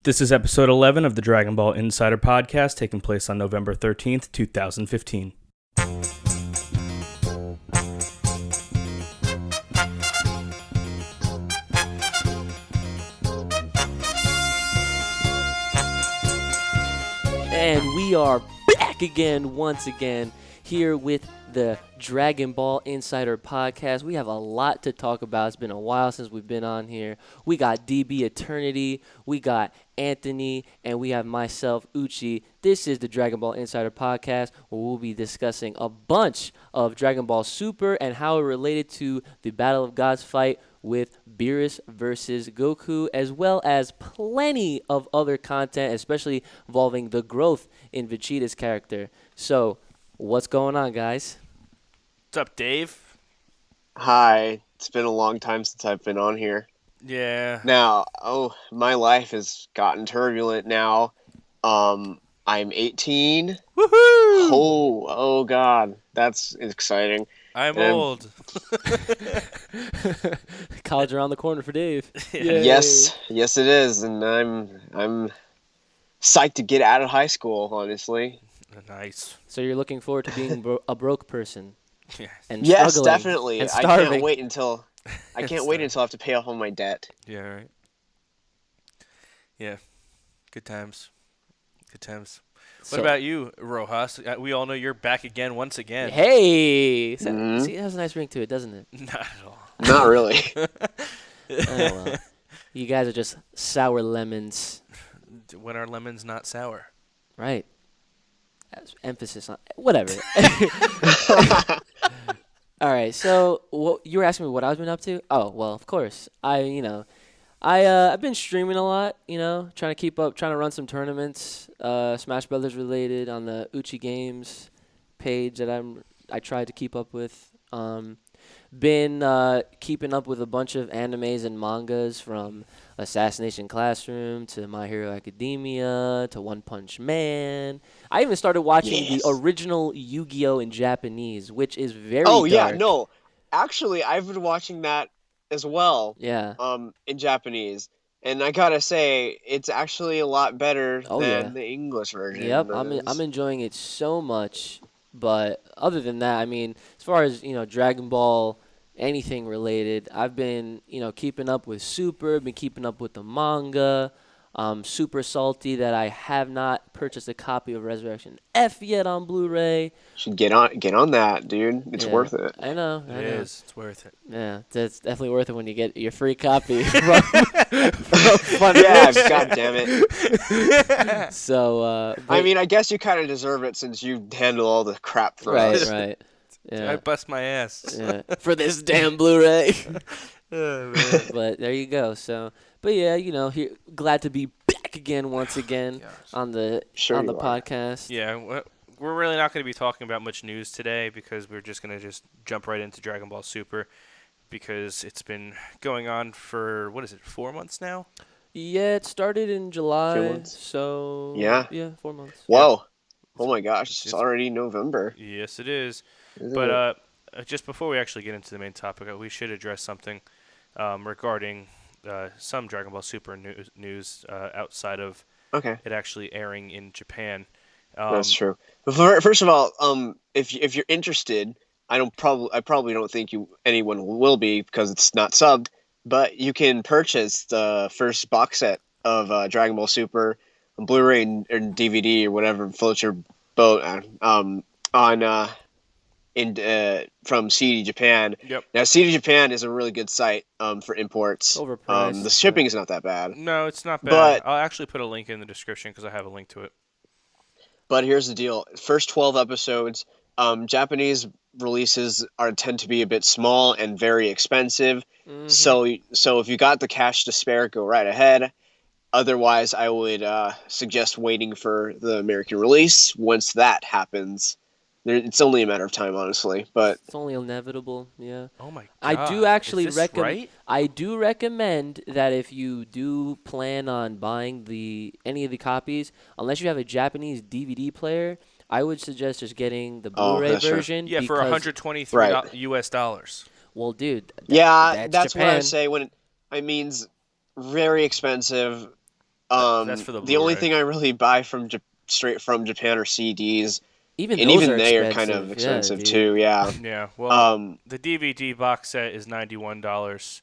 This is episode 11 of the Dragon Ball Insider Podcast, taking place on November 13th, 2015. And we are back again, once again, here with the Dragon Ball Insider Podcast. We have a lot to talk about. It's been a while since we've been on here. We got DBEternity, we got Anthony, and we have myself, Uchi. This is the Dragon Ball Insider Podcast, where we'll be discussing a bunch of Dragon Ball Super and how it related to the Battle of Gods fight with Beerus versus Goku, as well as plenty of other content, especially involving the growth in Vegeta's character. So, what's going on, guys? What's up, Dave? Hi. It's been a long time since I've been on here. Yeah. Now, my life has gotten turbulent now. I'm 18. Woohoo! Oh God, that's exciting. I'm old. College around the corner for Dave. Yes, it is, and I'm psyched to get out of high school. Honestly. Nice. So you're looking forward to being a broke person? Yes. And Yes, struggling definitely. and I starving. can't wait until I have to pay off all my debt. Yeah, right. Yeah. Good times. Good times. What about you, Rojas? We all know you're back again once again. Hey! So, Mhm. See, it has a nice ring to it, doesn't it? Not at all. Not really. Oh, well. You guys are just sour lemons. When are lemons not sour? Right. That's emphasis on whatever. All right. So you were asking me what I've been up to? Oh, well, of course. I've been streaming a lot. Trying to keep up, trying to run some tournaments, Smash Brothers related on the Uchi Games page that I tried to keep up with. Been keeping up with a bunch of animes and mangas, from Assassination Classroom to My Hero Academia to One Punch Man. I even started watching the original Yu-Gi-Oh! In Japanese, which is very dark. Yeah, no. Actually, I've been watching that as well. Yeah. In Japanese. And I gotta say, it's actually a lot better than the English version. Yep, I'm enjoying it so much. But other than that, I mean, as far as, Dragon Ball, anything related, I've been, keeping up with Super, been keeping up with the manga. Super salty that I have not purchased a copy of Resurrection F yet on Blu-ray. Should get on that, dude. It's worth it. I know. It is. It's worth it. Yeah, it's definitely worth it when you get your free copy from Fun. Yeah, God damn it. So, I mean, I guess you kind of deserve it since you handle all the crap for us. Right. Yeah. I bust my ass. Yeah. For this damn Blu-ray. Oh, man. But there you go. So, but yeah, glad to be back again once again on the podcast. Yeah, we're really not going to be talking about much news today because we're just going to jump right into Dragon Ball Super because it's been going on for, 4 months now? Yeah, it started in July. 2 months. So, yeah, 4 months. Whoa. Oh my gosh, it's already November. Yes, it is. Isn't But just before we actually get into the main topic, we should address something regarding some Dragon Ball Super news outside of it actually airing in Japan. That's true. First of all, if you're interested, I probably don't think anyone will be because it's not subbed, but you can purchase the first box set of Dragon Ball Super on Blu-ray and DVD or whatever floats your boat from CD Japan. Yep. Now, CD Japan is a really good site for imports. Overpriced. The shipping is not that bad. No, it's not bad. But I'll actually put a link in the description because I have a link to it. But here's the deal. First 12 episodes, Japanese releases tend to be a bit small and very expensive. Mm-hmm. So if you got the cash to spare, go right ahead. Otherwise, I would suggest waiting for the American release. Once that happens, it's only a matter of time, honestly. But it's only inevitable, yeah. Oh my god! I do actually recommend. Right? I do recommend that if you do plan on buying any of the copies, unless you have a Japanese DVD player, I would suggest just getting the Blu-ray version. Yeah, for $123 US dollars. Well, dude. That's Japan. what I say when it means very expensive. That's for the The only Blu-ray. thing I really buy from straight from Japan are CDs, Even and those even are they are kind of expensive. Yeah, expensive dude. too. Yeah. Yeah. Well, the DVD box set is $91,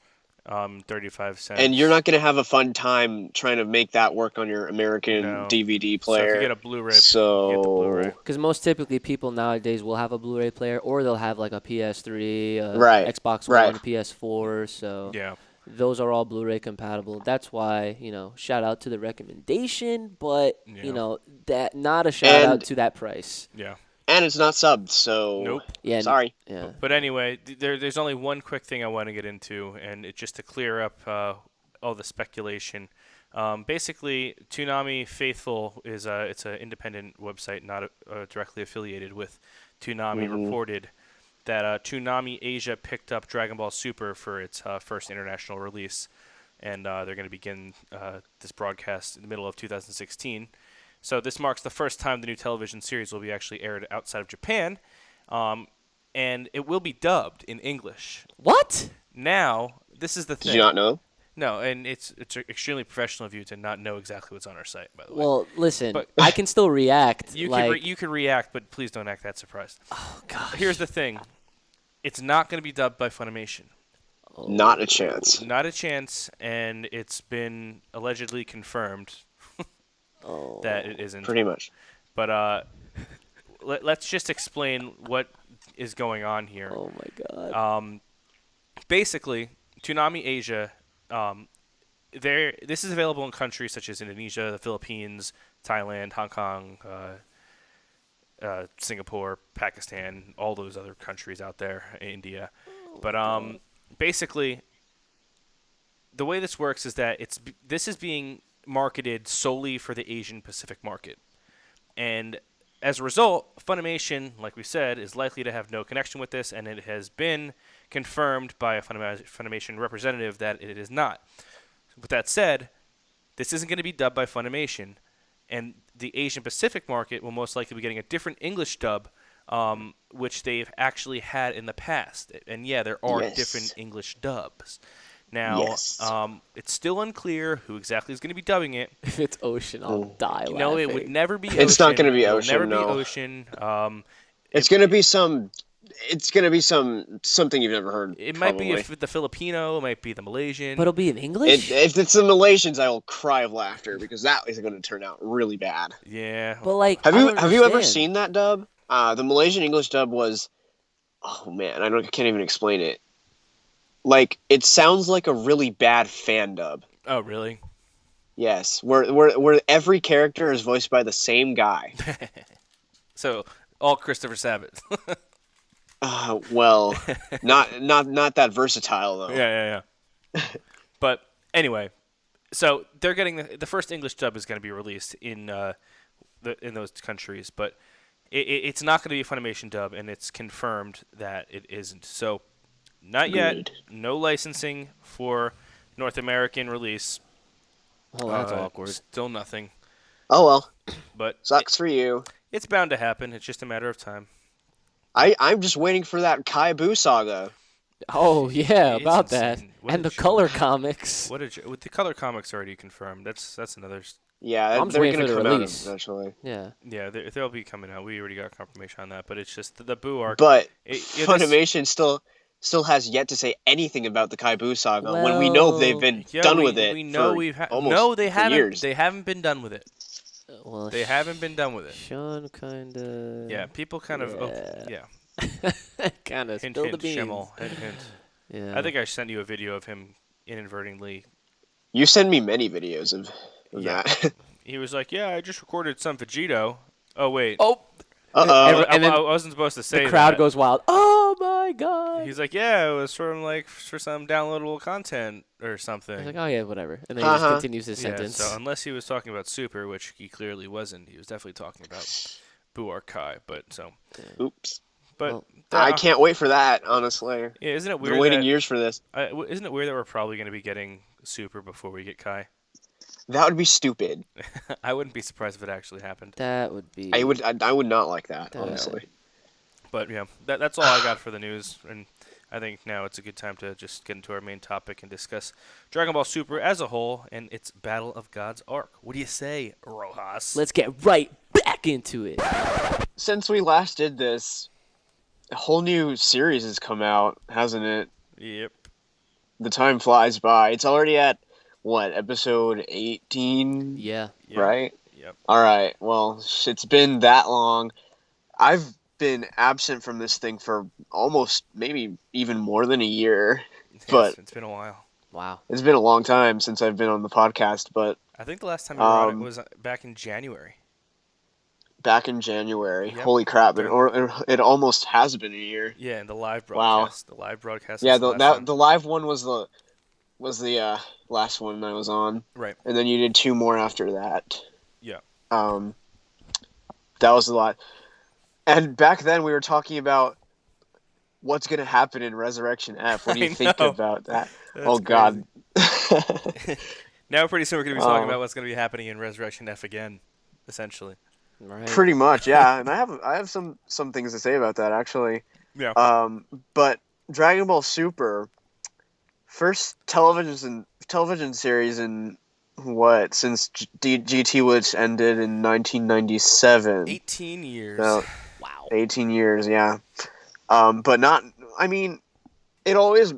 35 cents. And you're not gonna have a fun time trying to make that work on your American No. DVD So if you player. get a Blu-ray, you get the Blu-ray. So Because most typically people nowadays will have a Blu-ray player, or they'll have like a PS3, right, Xbox right, One, PS4. So Yeah. those are all Blu-ray compatible. That's why, shout out to the recommendation, but Yeah. that not a shout out and to that price. Yeah. and it's not subbed. So Nope. Yeah, sorry. yeah. But anyway, there's only one quick thing I want to get into, and it's just to clear up all the speculation. Basically, Toonami Faithful is it's an independent website, not directly affiliated with Toonami. Reported that Toonami Asia picked up Dragon Ball Super for its first international release, and they're going to begin this broadcast in the middle of 2016. So this marks the first time the new television series will be actually aired outside of Japan, and it will be dubbed in English. What? Now, this is the thing. Did you not know? No, and it's extremely professional of you to not know exactly what's on our site, by the way. Well, listen, But I can still react. you like, could react, but please don't act that surprised. oh gosh. Here's the thing: it's not going to be dubbed by Funimation. Oh. Not a chance. Not a chance, and it's been allegedly confirmed that it isn't. Pretty much. But let's just explain what is going on here. Oh my god. Basically, Toonami Asia, this is available in countries such as Indonesia, the Philippines, Thailand, Hong Kong, Singapore, Pakistan, all those other countries out there, India. But basically, the way this works is that this is being marketed solely for the Asian Pacific market. And as a result, Funimation, like we said, is likely to have no connection with this, and it has been confirmed by a Funimation representative that it is not. With that said, this isn't going to be dubbed by Funimation, and the Asian Pacific market will most likely be getting a different English dub, which they've actually had in the past. And yeah, there are different English dubs. Now, it's still unclear who exactly is going to be dubbing it. If it's Ocean, I'll die laughing. No, it would never be Ocean. It's not going to be Ocean, It'll never no. be Ocean. It's going to be some... It's going to be something you've never heard. It might be the Filipino, it might be the Malaysian. But it'll be in English? If it's the Malaysians, I will cry of laughter because that is going to turn out really bad. Yeah. But like, have you ever seen that dub? The Malaysian English dub was... Oh man, I can't even explain it. Like, it sounds like a really bad fan dub. Oh, really? Yes, where every character is voiced by the same guy. So, all Christopher Sabat. Well, not that versatile though. Yeah. But anyway, so they're getting the first English dub is going to be released in those countries, but it's not going to be a Funimation dub, and it's confirmed that it isn't. So, not yet. No licensing for North American release. Oh, that's awkward. Still nothing. Oh well. But sucks for you. It's bound to happen. It's just a matter of time. I'm just waiting for that Kaibu saga. Oh yeah, about that. And the color comics. With the color comics already confirmed. That's another. Yeah, I'm they're waiting going for to the come release. out eventually. Yeah. Yeah, they'll be coming out. We already got confirmation on that, but it's just the Boo arc. But Funimation still has yet to say anything about the Kaibu saga when we know they've been done with it. We know they haven't. Years. They haven't been done with it. Well, they haven't been done with it. Sean kind of. Yeah, people kind of. Yeah. Kind of hint, spilled hint, the beans. Schimmel, hint. Yeah. I think I sent you a video of him inadvertently. You send me many videos of that. He was like, "Yeah, I just recorded some Vegeta." Oh wait. Oh. And I wasn't supposed to say that. The crowd goes wild. Oh my god. He's like, "Yeah, it was from like for some downloadable content or something." He's like, "Oh yeah, whatever," and then he just continues his sentence. So unless he was talking about Super, which he clearly wasn't, he was definitely talking about Buu Arkai. But so. Oops. But I can't wait for that, honestly. Yeah, isn't it weird? I've been waiting years for this. Isn't it weird that we're probably going to be getting Super before we get Kai? That would be stupid. I wouldn't be surprised if it actually happened. That would be. I would not like that, honestly. But yeah, that's all I got for the news, and I think now it's a good time to just get into our main topic and discuss Dragon Ball Super as a whole and its Battle of Gods arc. What do you say, Rojas? Let's get right back into it. Since we last did this, a whole new series has come out, hasn't it? Yep. The time flies by. It's already at what, episode 18? Yeah. Yep. Right? Yep. All right. Well, it's been that long. I've been absent from this thing for almost maybe even more than a year, Yes, but it's been a while. Wow. it's been a long time since I've been on the podcast. But I think the last time you were on it um, was back in January. back in January. Yep. Holy crap! During It almost has been a year. Yeah, and the live Wow. broadcast. The live broadcast Yeah, was the last one. the live one was the last one I was on, Right. and then you did two more after that. Yeah. Um, that was a lot. And back then we were talking about what's going to happen in Resurrection F. What do you I think know. about that? That's Oh God. Now pretty soon we're going to be talking Um, about what's going to be happening in Resurrection F again, essentially. Right. Pretty much, yeah. And I have some things to say about that actually. Yeah. But Dragon Ball Super, first television series in what, since GT was ended in 1997. 18 years. So Wow. 18 years, yeah. But not. I mean, it always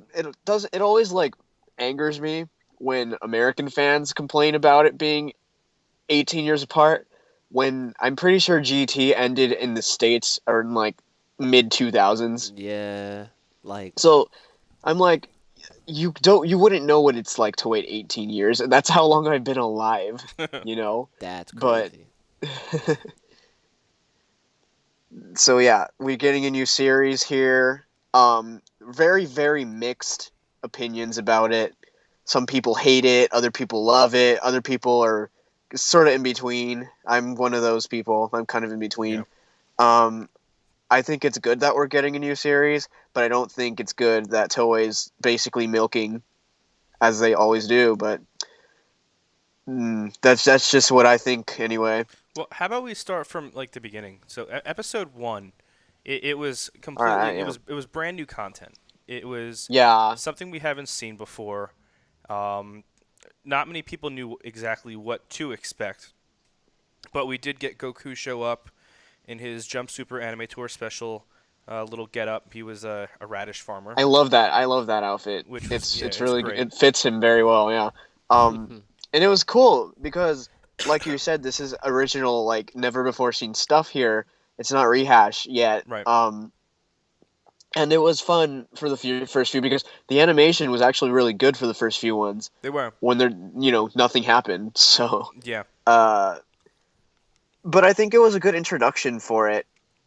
like angers me when American fans complain about it being 18 years apart. When I'm pretty sure GT ended in the States or in like mid 2000s. Yeah. Like, So I'm like, you wouldn't know what it's like to wait 18 years, and that's how long I've been alive, you know. that's But crazy. so yeah, we're getting a new series here. Very very mixed opinions about it. Some people hate it, other people love it, other people are sort of in between. I'm one of those people. I'm kind of in Yeah. between. Um, I think it's good that we're getting a new series, but I don't think it's good that Toei's basically milking as they always do. But that's just what I think anyway. Well, how about we start from like the beginning? So episode 1, it was All completely right, yeah, it was brand new content. It was yeah. something we haven't seen before. Um, not many people knew exactly what to expect, but we did get Goku show up in his Jump Super Anime Tour special little get up. He was a radish farmer, I love that. I love that outfit. which was It's it's really great. it fits him very well. Yeah. And it was cool because, like you said, this is original, like never before seen stuff here. It's not rehash yet. Right. And it was fun for the first few because the animation was actually really good for the first few ones They were. when nothing happened. So, Yeah. uh, but I think it was a good introduction for it.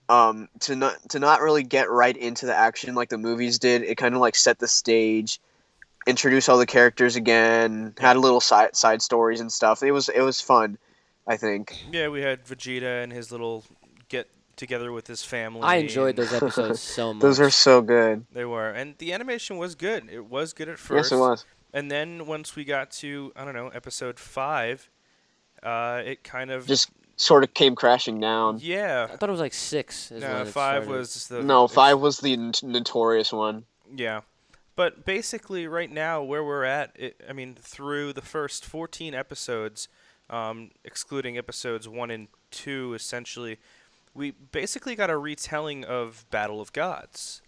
To not really get right into the action like the movies did. It kind of like set the stage, introduce all the characters again, Yeah. had a little side stories and stuff. It was fun, I think. Yeah, we had Vegeta and his little get together with his family. I enjoyed and those episodes so much. Those are so good. They were, and the animation was good. It was good at Yes, first. it was. And then once we got to I don't know episode 5, it kind of Just sort of came crashing down. yeah. I thought it was like 6 is No, when it 5 started. was the No, 5 was the notorious one. Yeah. But basically, right now, where we're at, I mean, through the first 14 episodes, excluding episodes 1 and 2, essentially, we basically got a retelling of Battle of Gods.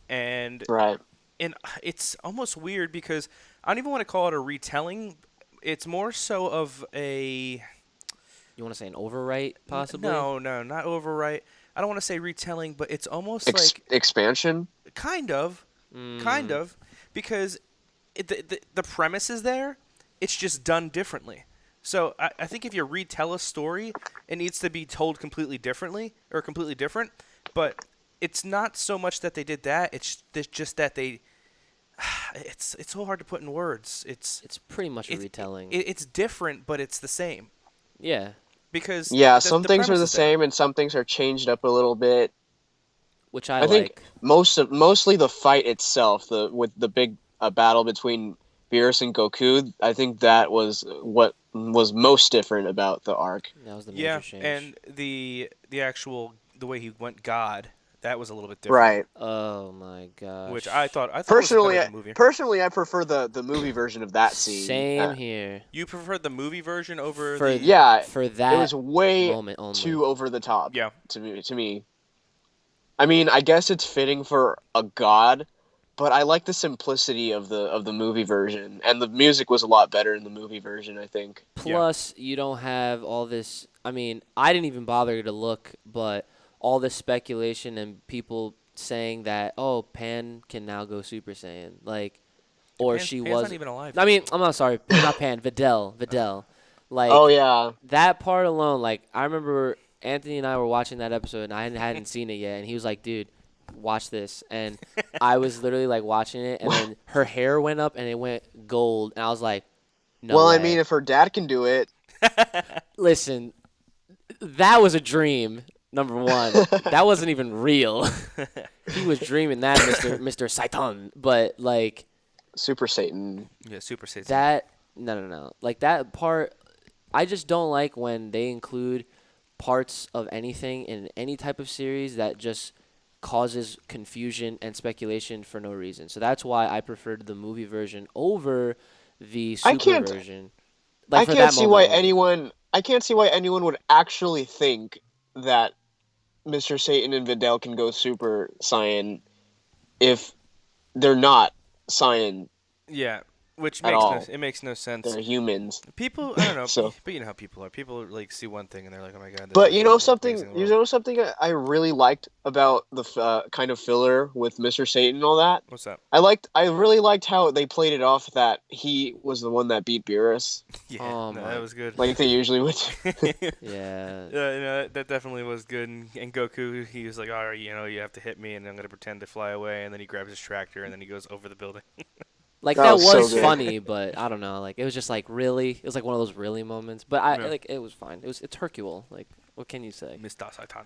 And, Right. and it's almost weird because I don't even want to call it a retelling. It's more so of a... You want to say an overwrite, possibly? No, not overwrite. I don't want to say retelling, but it's almost like... Expansion? Kind of. Kind of, because the premise is there. It's just done differently. So I think if you retell a story, it needs to be told completely differently or completely different. But it's not so much that they did that. It's just that they. It's so hard to put in words. It's pretty much a retelling. It's different, but it's the same yeah. because Yeah, the some things are premise the is there. same and some things are changed up a little bit. Which I I think like. mostly the fight itself, with the big battle between Beerus and Goku. I think that was what was most different about the arc. That was the major Yeah, change. and the actual the way he went God That was a little bit different, Right. Oh my gosh. which I thought was better Personally, than the movie. I prefer the movie version of that scene. Same here. You preferred the movie version over For the Yeah, for it that was way moment only. too over the top. Yeah. To me. I mean, I guess it's fitting for a god, but I like the simplicity of the movie version, and the music was a lot better in the movie version, I think. Plus, you don't have all this. I mean, I didn't even bother to look, but all this speculation and people saying that, oh, Pan can now go Super Saiyan, like, or Pan's was. not even alive. I mean, I'm not sorry, not Pan, Videl, like Oh yeah, that part alone. Like, I remember Anthony and I were watching that episode, and I hadn't seen it yet, and he was like, dude. Watch this, and I was literally like watching it, and then her hair went up and it went gold, and I was like, "No well, way!" I mean, if her dad can do it, Listen, that was a dream. Number one, that wasn't even real. He was dreaming that, Mister Saitan. But like Super Satan. Yeah, Super Saiyan. that, no. Like that part, I just don't like when they include parts of anything in any type of series that just causes confusion and speculation for no reason. So that's why I preferred the movie version over the I Super can't. version. Like I for can't that see moment why only. anyone. I can't see why anyone would actually think that Mr. Satan and Videl can go Super Saiyan if they're not Saiyan Yeah, which at makes all. it makes no sense. They're humans. People, I don't know, So, but you know how people are. People like see one thing and they're like, "Oh my god!" This but is you the know most something. amazing You world. know something I really liked about the kind of filler with Mr. Satan and all that. What's that? I really liked how they played it off that he was the one that beat Beerus, Yeah, Oh no, my. that was good. like they usually would. Yeah. No, that definitely was good. And Goku, he was like, "All right, you have to hit me, and I'm gonna pretend to fly away." And then he grabs his tractor, and then he goes over the building. Like That that was so was good. funny, but I don't know. Like it was just like really. It was like one of those really moments. But I Yeah. like it was fine. It's Hercule. Like what can you say? Mr. Satan.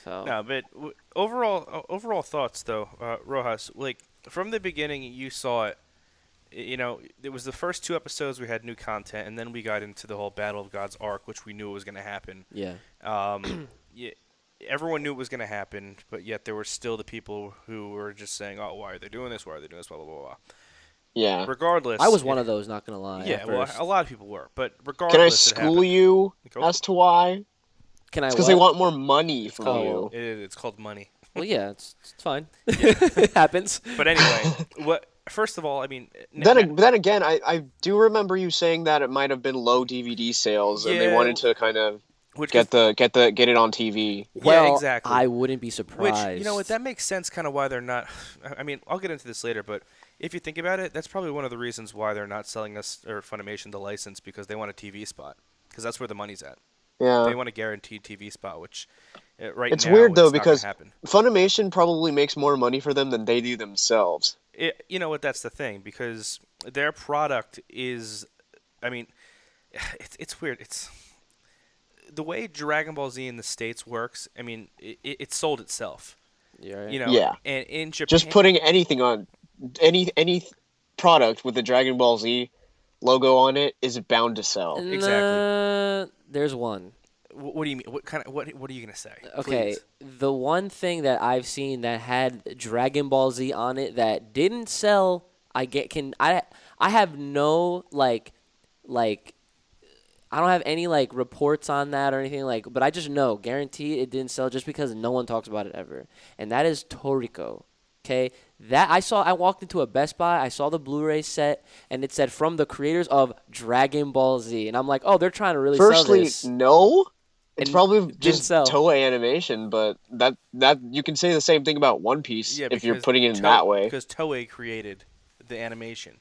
So No, but overall thoughts though, Rojas. Like from the beginning, you saw it. It was the first 2 episodes we had new content, and then we got into the whole Battle of Gods arc, which we knew was going to happen. yeah. Yeah, everyone knew it was going to happen, but yet there were still the people who were just saying, "Oh, why are they doing this? Why are they doing this? Blah blah blah blah." Yeah. Regardless, I was one of those. Not gonna lie. Yeah, at well, first. a lot of people were, but regardless, Can I it school happened. you Go for as to why? Can I? It's because they what? want more money from Oh, you. well. It's called money. Well, yeah. It's fine. It happens. But anyway, what? First of all, I mean, Then again, I do remember you saying that it might have been low DVD sales, and they Yeah, wanted to kind of which get it on TV. Yeah, Well, exactly. I wouldn't be Which, surprised. you know what, that makes sense kind of why they're not. I mean, I'll get into this later, but if you think about it, that's probably one of the reasons why they're not selling us, or Funimation, the license, because they want a TV spot. Because that's where the money's at. Yeah. They want a guaranteed TV spot, which right It's now, weird though it's not gonna because happen. Funimation probably makes more money for them than they do themselves. You know what, that's the thing, because their product is, I mean, it's weird. It's the way Dragon Ball Z in the States works. I mean, it sold itself. You're right. Yeah. And in Japan, Just putting anything on any product with the Dragon Ball Z logo on it is bound to sell. Exactly. There's one. What do you mean? What are you gonna say? Okay, Please. the one thing that I've seen that had Dragon Ball Z on it that didn't sell, I have no like I don't have any like reports on that or anything like, but I just know, guarantee it didn't sell just because no one talks about it ever, and that is Toriko. Okay, that I walked into a Best Buy, I saw the Blu-ray set, and it said from the creators of Dragon Ball Z, and I'm like, oh, they're trying to really sell Firstly, this. no. It's And probably it didn't just sell. Toei Animation, but that you can say the same thing about One Piece Yeah, if you're because putting it in that way. Because Toei created the animation.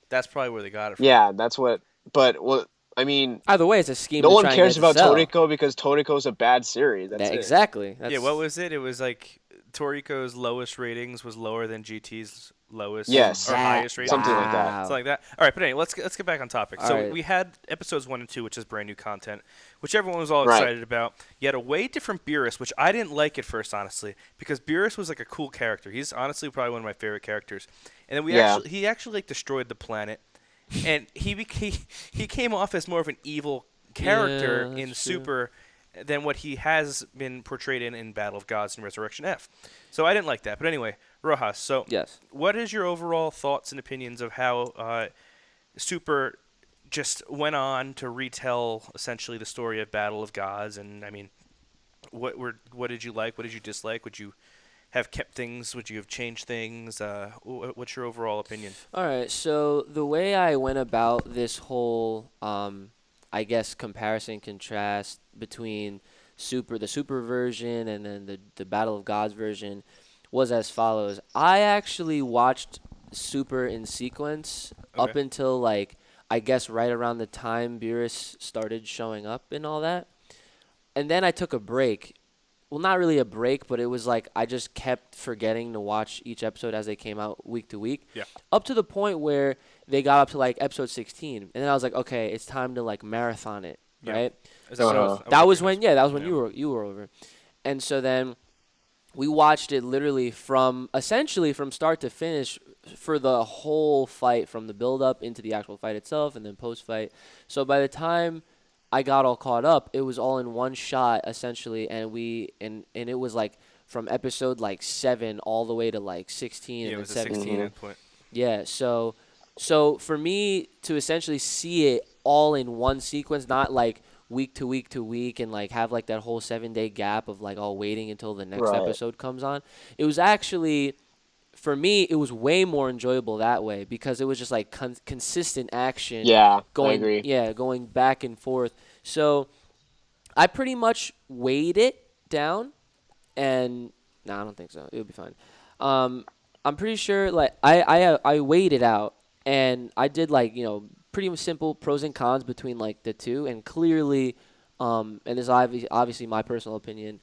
That's probably where they got it from. Yeah, that's what. But what I mean, Either way, it's a scheme. no to one try and cares get it to about sell. Toriko because Toriko's a bad series. That's it. Exactly. Yeah, what was it? It was like Toriko's lowest ratings was lower than GT's lowest Yes. or highest ratings. Something like that. Something like that. All right, but anyway, let's get back on topic. All So right. we had episodes 1 and 2, which is brand new content, which everyone was all Right. excited about. You had a way different Beerus, which I didn't like at first, honestly, because Beerus was like a cool character. He's honestly probably one of my favorite characters. And then he actually like destroyed the planet, and he came off as more of an evil character Yeah, in that's true. Super. than what he has been portrayed in Battle of Gods and Resurrection F. So I didn't like that. But anyway, Rojas, so Yes. what is your overall thoughts and opinions of how Super just went on to retell essentially the story of Battle of Gods? And I mean, what did you like? What did you dislike? Would you have kept things? Would you have changed things? What's your overall opinion? All right. So the way I went about this whole, I guess, comparison contrast between the Super version and then the Battle of Gods version was as follows. I actually watched Super in sequence up Okay. until like I guess right around the time Beerus started showing up and all that. And then I took a break. Well, not really a break, but it was like I just kept forgetting to watch each episode as they came out week to week, Yeah. up to the point where they got up to like episode 16, and then I was like, okay, it's time to like marathon it, Yeah. right? Is that what Uh-huh. I That was was thinking when, yeah, that was when Yeah. you were over, and so then we watched it literally from essentially from start to finish for the whole fight, from the build up into the actual fight itself and then post fight. So by the time I got all caught up, it was all in one shot essentially, and it was like from episode like 7 all the way to like 16 Yeah, and it then was a 16 17. at point. Yeah, so for me to essentially see it all in one sequence, not like week to week to week and like have like that whole 7 day gap of like all waiting until the next Right. episode comes on. It was actually for me it was way more enjoyable that way because it was just like consistent action Yeah, I going agree. going back and forth. So I pretty much weighed it down and no, I don't think so. It would be fine. Um, I'm pretty sure like I weighed it out and I did like pretty simple pros and cons between like the two, and clearly, and this is obviously my personal opinion.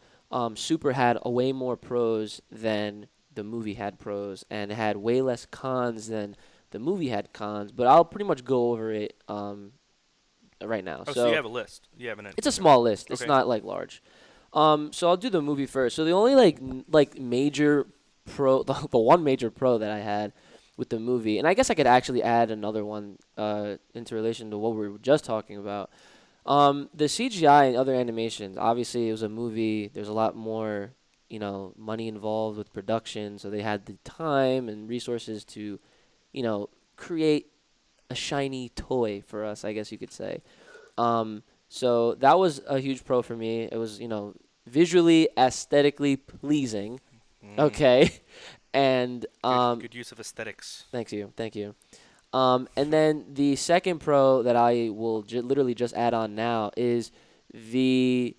Super had a way more pros than the movie had pros, and it had way less cons than the movie had cons. But I'll pretty much go over it right now. Oh, so you So have a list. You have an it's a small list. It's Okay. not like large. So I'll do the movie first. So the only like major pro, the one major pro that I had with the movie, and I guess I could actually add another one into relation to what we were just talking about. The CGI and other animations. Obviously, it was a movie. There's a lot more, money involved with production, so they had the time and resources to, create a shiny toy for us, I guess you could say. So that was a huge pro for me. It was, visually, aesthetically pleasing. Mm. Okay. And Good use of aesthetics. thank you. And then the second pro that I will literally just add on now is the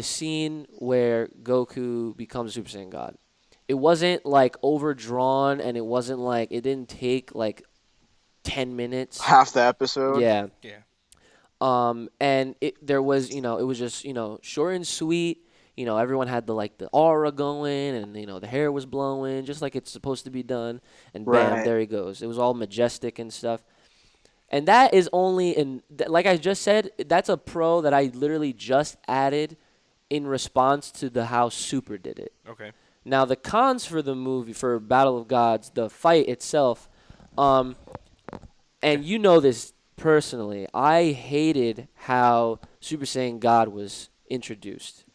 scene where Goku becomes Super Saiyan God. It wasn't like overdrawn, and it didn't take like 10 minutes. Half the episode. Yeah. Yeah. And there was, it was just, short and sweet. Everyone had the aura going, and the hair was blowing, just like it's supposed to be done. And bam, Right. there he goes. It was all majestic and stuff. And that is only like I just said, that's a pro that I literally just added in response to the how Super did it. Okay. Now the cons for the movie, for Battle of Gods, the fight itself, and you know this personally, I hated how Super Saiyan God was introduced.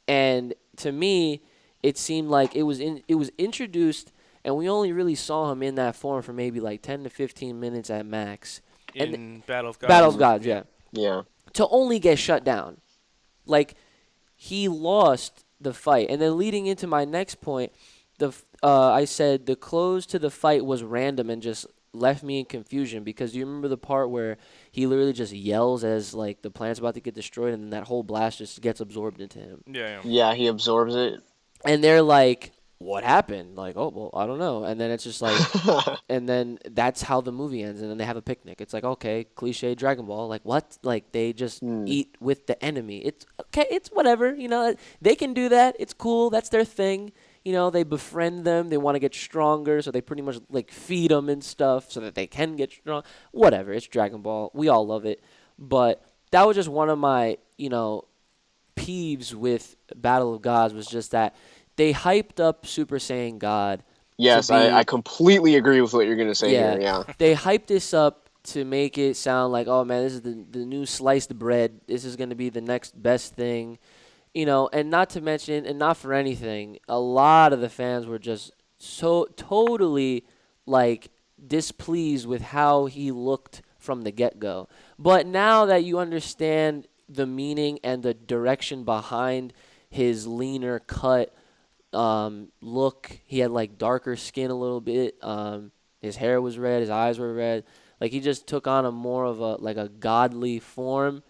And to me, it seemed like it was introduced, and we only really saw him in that form for maybe like 10 to 15 minutes at max. And In Battle of Gods. Battle of Gods, yeah. Yeah. To only get shut down. Like, he lost the fight. And then leading into my next point, I said the close to the fight was random and just left me in confusion, because you remember the part where he literally just yells as like the planet's about to get destroyed, and then that whole blast just gets absorbed into him. Yeah. Yeah, he absorbs it. And they're like, what happened? Like, oh, well, I don't know. And then it's just like, and then that's how the movie ends. And then they have a picnic. It's like, okay, cliche Dragon Ball. Like, what? Like, they just eat with the enemy. It's okay. It's whatever. They can do that. It's cool. That's their thing. They befriend them. They want to get stronger. So they pretty much like feed them and stuff so that they can get strong. Whatever. It's Dragon Ball. We all love it. But that was just one of my, peeves with Battle of Gods, was just that they hyped up Super Saiyan God. Yes, to be, I completely agree with what you're going to say yeah, here. Yeah. they hyped this up to make it sound like, oh man, this is the new sliced bread. This is going to be the next best thing, and not to mention, and not for anything, a lot of the fans were just so totally like displeased with how he looked from the get-go. But now that you understand the meaning and the direction behind his leaner cut look, he had like darker skin a little bit. His hair was red, his eyes were red. Like he just took on a more of a godly form.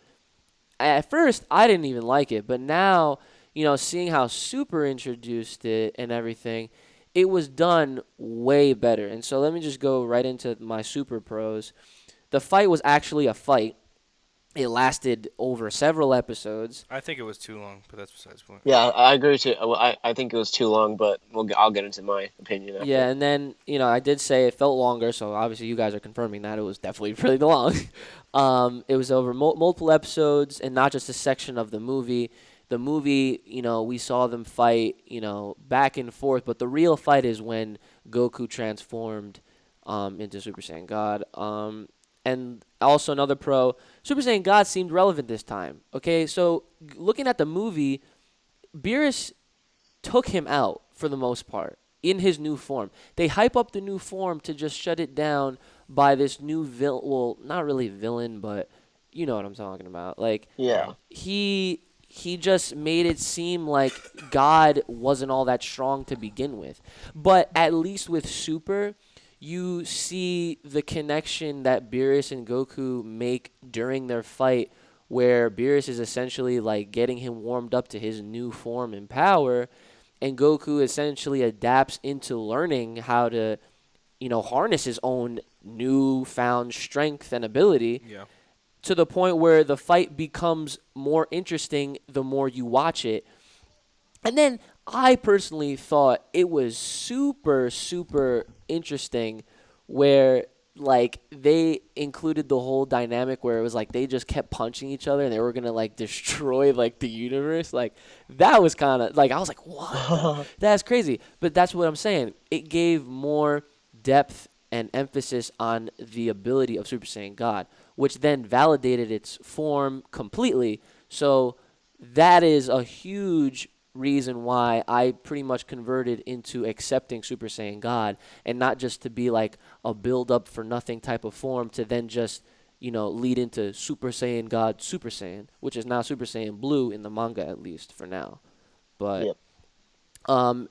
At first, I didn't even like it, but now, seeing how Super introduced it and everything, it was done way better. And so let me just go right into my Super pros. The fight was actually a fight. It lasted over several episodes. I think it was too long, but that's besides the point. Yeah, I agree too. I think it was too long, but I'll get into my opinion after. Yeah, and then, I did say it felt longer, so obviously you guys are confirming that it was definitely really long. It was over multiple episodes and not just a section of the movie. The movie, we saw them fight, back and forth, but the real fight is when Goku transformed into Super Saiyan God. And also another pro, Super Saiyan God seemed relevant this time. Okay, so looking at the movie, Beerus took him out for the most part in his new form. They hype up the new form to just shut it down by this new villain. Well, not really villain, but you know what I'm talking about. Like, Yeah. he just made it seem like God wasn't all that strong to begin with. But at least with Super, you see the connection that Beerus and Goku make during their fight, where Beerus is essentially like getting him warmed up to his new form and power, and Goku essentially adapts into learning how to, harness his own newfound strength and ability. Yeah. To the point where the fight becomes more interesting the more you watch it. And then I personally thought it was super, super interesting where, like, they included the whole dynamic where it was like they just kept punching each other and they were going to, like, destroy, like, the universe. Like, that was kind of, like, I was like, what? That's crazy. But that's what I'm saying. It gave more depth and emphasis on the ability of Super Saiyan God, which then validated its form completely. So that is a huge reason why I pretty much converted into accepting Super Saiyan God, and not just to be like a build up for nothing type of form to then just, lead into Super Saiyan God Super Saiyan, which is now Super Saiyan Blue in the manga, at least for now. But Yep.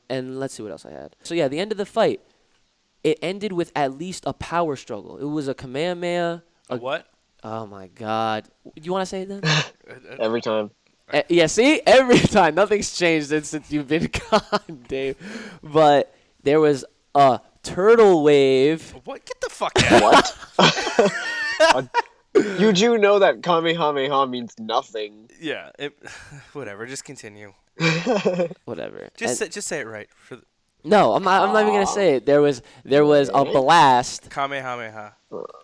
and let's see what else I had. So yeah, the end of the fight, it ended with at least a power struggle. It was a Kamehameha. A what? Oh my God! You want to say it then? Every time. Yeah, see? Every time. Nothing's changed since you've been gone, Dave. But there was a turtle wave. What? Get the fuck out. What? You do know that Kamehameha means nothing. Yeah. Whatever. Just continue. Whatever. Just say it right. No, I'm not even gonna say it. There was a blast. Kamehameha.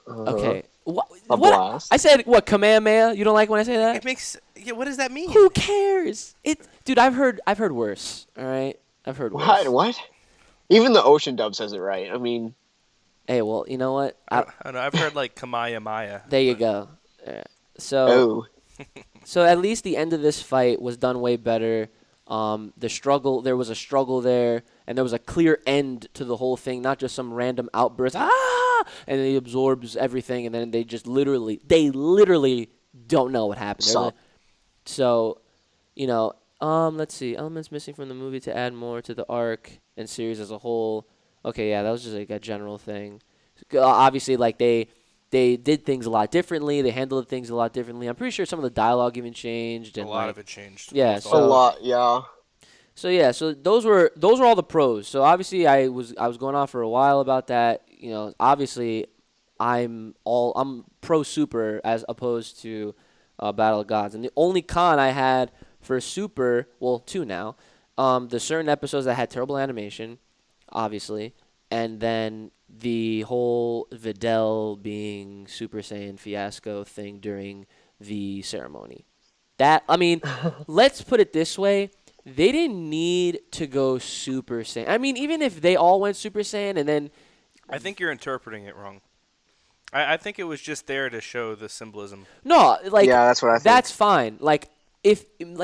Okay. What? Blast? I said what? Kamehameha? You don't like when I say that? It makes. Yeah. What does that mean? Who cares? Dude. I've heard worse. All right. I've heard worse. What? Even the ocean dub says it right. I mean, Hey, well, you know what? I don't know. I've heard like Kamaya Maya. There you go. So at least the end of this fight was done way better. There was a struggle there, and there was a clear end to the whole thing, not just some random outburst, and he absorbs everything, and then they literally don't know what happened. So, let's see, elements missing from the movie to add more to the arc and series as a whole. Okay, yeah, that was just like a general thing. Obviously, like they did things a lot differently. They handled things a lot differently. I'm pretty sure some of the dialogue even changed. And a lot of it changed. Yeah, a lot, yeah. So those were all the pros. So obviously I was going on for a while about that. Obviously I'm pro Super as opposed to Battle of Gods. And the only con I had for Super, well, two now, the certain episodes that had terrible animation, obviously, and then the whole Videl being Super Saiyan fiasco thing during the ceremony. Let's put it this way. They didn't need to go Super Saiyan. I mean, even if they all went Super Saiyan and then... I think you're interpreting it wrong. I think it was just there to show the symbolism. No, like Yeah, that's what I think. that's fine. Like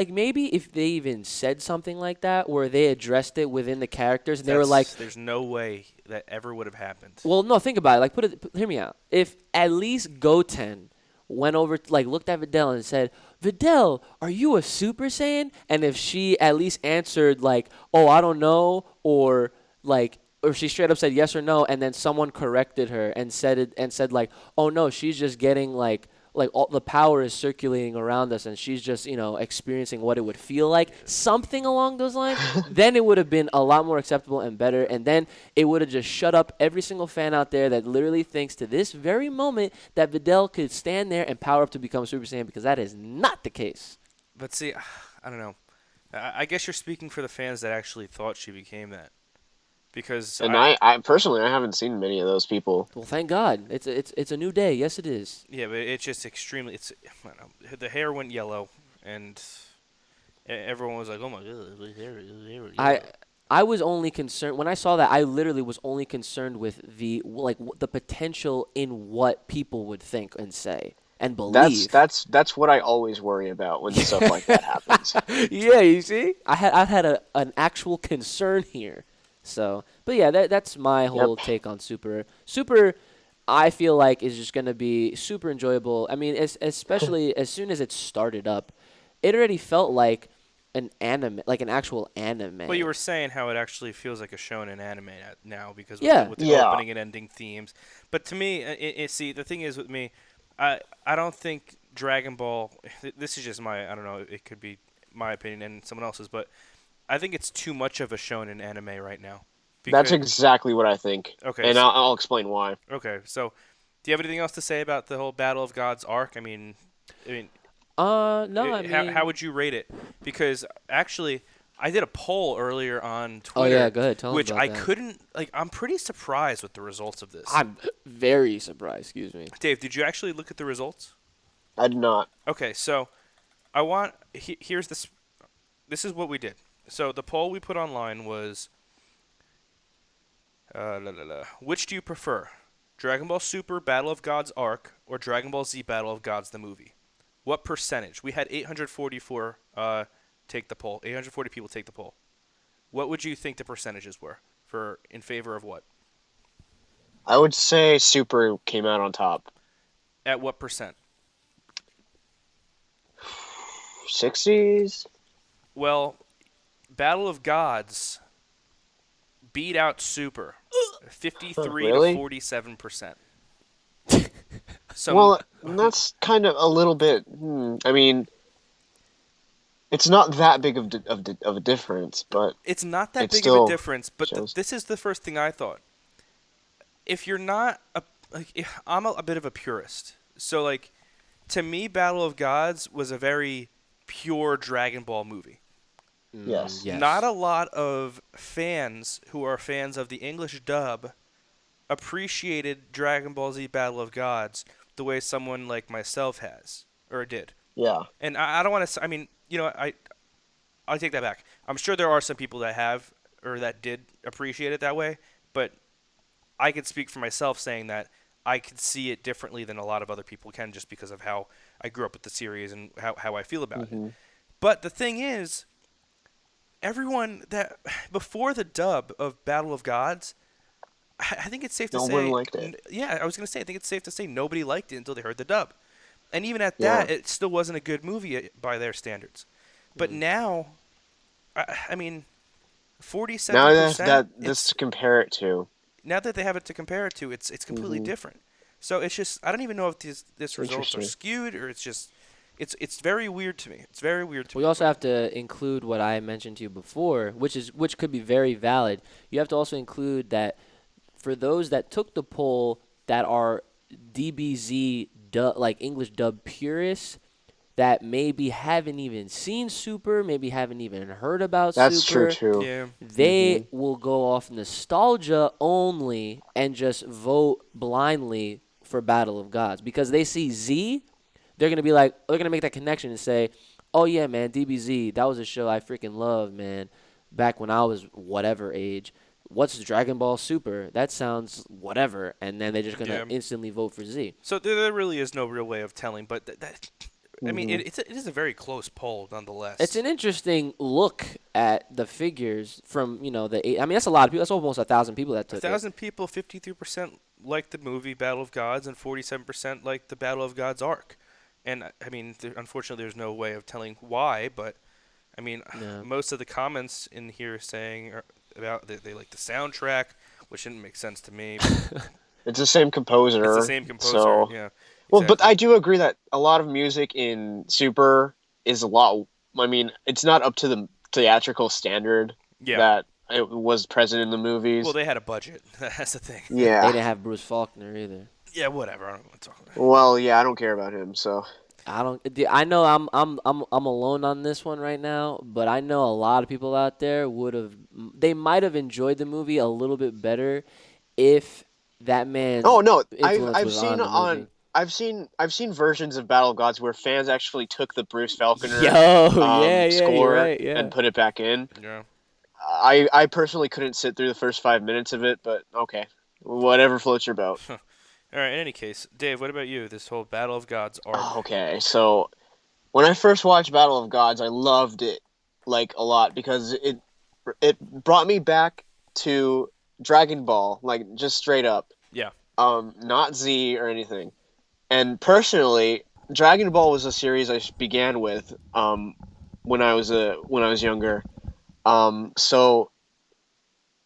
maybe if they even said something like that where they addressed it within the characters and they were like, There's no way that ever would have happened. well, no, think about it. Like hear me out. If at least Goten went over like looked at Videl and said, "Videl, are you a Super Saiyan?" And if she at least answered like, "Oh, I don't know," or like or she straight up said yes or no, and then someone corrected her and said like, "Oh no, she's just getting like all the power is circulating around us and she's just experiencing what it would feel like, something along those lines," then it would have been a lot more acceptable and better, and then it would have just shut up every single fan out there that literally thinks to this very moment that Videl could stand there and power up to become Super Saiyan, because that is not the case. But see, I don't know. I guess you're speaking for the fans that actually thought she became that. Because And I personally, I haven't seen many of those people. Well, thank God. It's a new day. Yes, it is. yeah, but it's just extremely. I don't know, the hair went yellow, and everyone was like, "Oh my god, the hair is yellow." I was only concerned when I saw that. I literally was only concerned with the potential in what people would think and say and believe. That's what I always worry about when stuff like that happens. Yeah, you see, I had an actual concern here. So, but yeah, that's my whole Yep. take on Super. Super, I feel like is just gonna be super enjoyable. I mean, especially as soon as it started up, it already felt like an anime, like an actual anime. Well, you were saying how it actually feels like a shonen anime now because Yeah. with the Yeah. opening and ending themes. But to me, see, the thing is with me, I don't think Dragon Ball. This is just my, I don't know. It could be my opinion and someone else's, but I think it's too much of a shonen anime right now. That's Because exactly what I think, okay, and I'll explain why. okay. So, do you have anything else to say about the whole Battle of Gods arc? I mean, No, I mean, how would you rate it? Because actually, I did a poll earlier on oh Twitter, yeah, go ahead, tell us which about I that. couldn't like. I'm pretty surprised with the results of this. I'm very surprised. Excuse me. Dave, did you actually look at the results? I did not. Okay, so I want here's this. This is what we did. So the poll we put online was, which do you prefer, Dragon Ball Super Battle of Gods arc or Dragon Ball Z Battle of Gods the movie? What percentage? We had 844 take the poll. 840 people take the poll. What would you think the percentages were for in favor of what? I would say Super came out on top. At what percent? 60s? Well, Battle of Gods beat out Super 53 to Really? 47%. So Well, that's kind of a little bit. I mean, it's not that big of a difference, but it's not that it big of a still difference, but shows. this is the first thing I thought. If you're not I'm a bit of a purist. So like to me Battle of Gods was a very pure Dragon Ball movie. Yes. Yes. Not a lot of fans who are fans of the English dub appreciated Dragon Ball Z Battle of Gods the way someone like myself has or did. Yeah. And I don't want to. I mean, I take that back. I'm sure there are some people that have or that did appreciate it that way, but I could speak for myself saying that I could see it differently than a lot of other people can just because of how I grew up with the series and how I feel about it. But the thing is, everyone that before the dub of Battle of Gods, I think it's safe to No say. one liked it. Yeah, I was gonna say. I think it's safe to say nobody liked it until they heard the dub, and even at Yeah. that, it still wasn't a good movie by their standards. But now, I mean, 47%. Now that this to compare it to, Now that they have it to compare it to, it's completely different. So it's just I don't even know if this results are Interesting. skewed or it's just it's very weird to me. It's very weird to We me. also have to include what I mentioned to you before, which could be very valid. You have to also include that for those that took the poll that are DBZ like English dub purists that maybe haven't even seen Super, maybe haven't even heard about that's Super. true too. Yeah. They will go off nostalgia only and just vote blindly for Battle of Gods because they see Z. They're gonna make that connection and say, "Oh yeah, man, DBZ, that was a show I freaking loved, man, back when I was whatever age." what's Dragon Ball Super? That sounds whatever, and then they're just gonna Yeah. instantly vote for Z. So there really is no real way of telling, but I mean, Hmm. it is a very close poll It's nonetheless. an interesting look at the figures from the eight. I mean, that's a lot of people. That's almost 1,000 people that A took it. thousand people, 53% liked the movie Battle of Gods, and 47% liked the Battle of Gods arc. And I mean, unfortunately, there's no way of telling why, but I mean, Yeah. most of the comments in here saying about they like the soundtrack, which didn't make sense to me, but It's the same it's the composer, same composer. so Yeah, well. But exactly. I do agree that a lot of music in Super is a lot. I mean, it's not up to the theatrical standard Yeah. that it was present in the Well, movies. they had a budget. That's the thing. They Yeah. didn't have Bruce Faulkner either. Yeah, whatever. I don't want to talk about it. Well, yeah, I don't care about him. So I don't. I know I'm alone on this one right now, but I know a lot of people out there would have. They might have enjoyed the movie a little bit better if that man's oh no, influence was on the movie. I've seen versions of Battle of Gods where fans actually took the Bruce Falconer Yo, yeah, yeah, you're score right, yeah. and put it back in. Yeah. I personally couldn't sit through the first 5 minutes of it, but okay, whatever floats your boat. All right. In any case, Dave, what about you? This whole Battle of Gods arc. Okay, so when I first watched Battle of Gods, I loved it like a lot because it brought me back to Dragon Ball, like just straight up, Yeah. not Z or anything. And personally, Dragon Ball was a series I began with when I was younger. So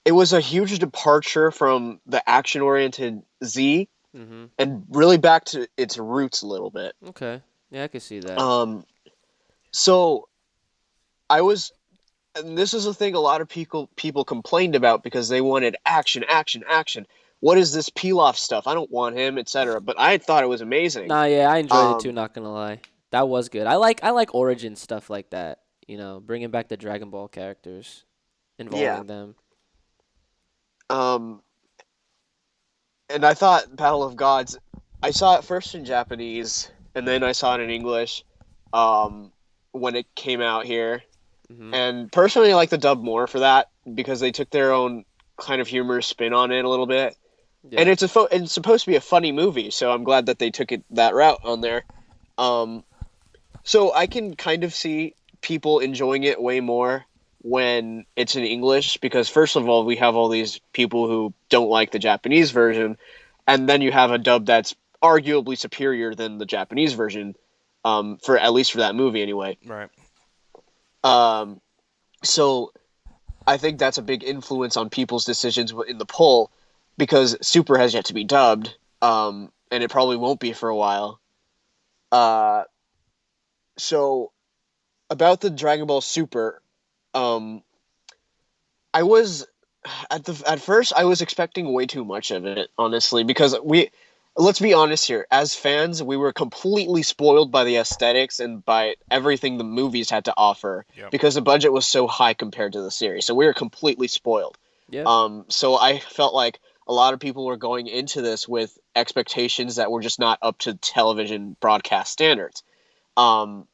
it was a huge departure from the action oriented Z Mhm. and really back to its roots a little bit. Okay. Yeah, I can see that. Um, so I was, and this is a thing a lot of people complained about because they wanted action, action, action. What is this Pilaf stuff? I don't want him, etc. But I thought it was amazing. Nah, yeah, I enjoyed it too. Um, Not gonna lie, that was good. I like origin stuff like that. Bringing back the Dragon Ball characters, yeah. involving them. Um, and I thought Battle of Gods. I saw it first in Japanese, and then I saw it in English um, when it came out here. Mhm. And personally, I like the dub more for that because they took their own kind of humorous spin on it a little bit. And Yeah. it's supposed to be a funny movie, so I'm glad that they took it that route on there. Um, so I can kind of see people enjoying it way more when it's in English because first of all, we have all these people who don't like the Japanese version, and then you have a dub that's arguably superior than the Japanese version, for at least for that movie anyway. Right. Um, so I think that's a big influence on people's decisions in the poll because Super has yet to be dubbed, and it probably won't be for a while. Uh, so about the Dragon Ball Super, um, I was at first I was expecting way too much of it, honestly, because we let's be honest here, as fans, we were completely spoiled by the aesthetics and by everything the movies had to offer Yep. because the budget was so high compared to the series. So we were completely spoiled. Yep. So I felt like a lot of people were going into this with expectations that were just not up to television broadcast standards. Um,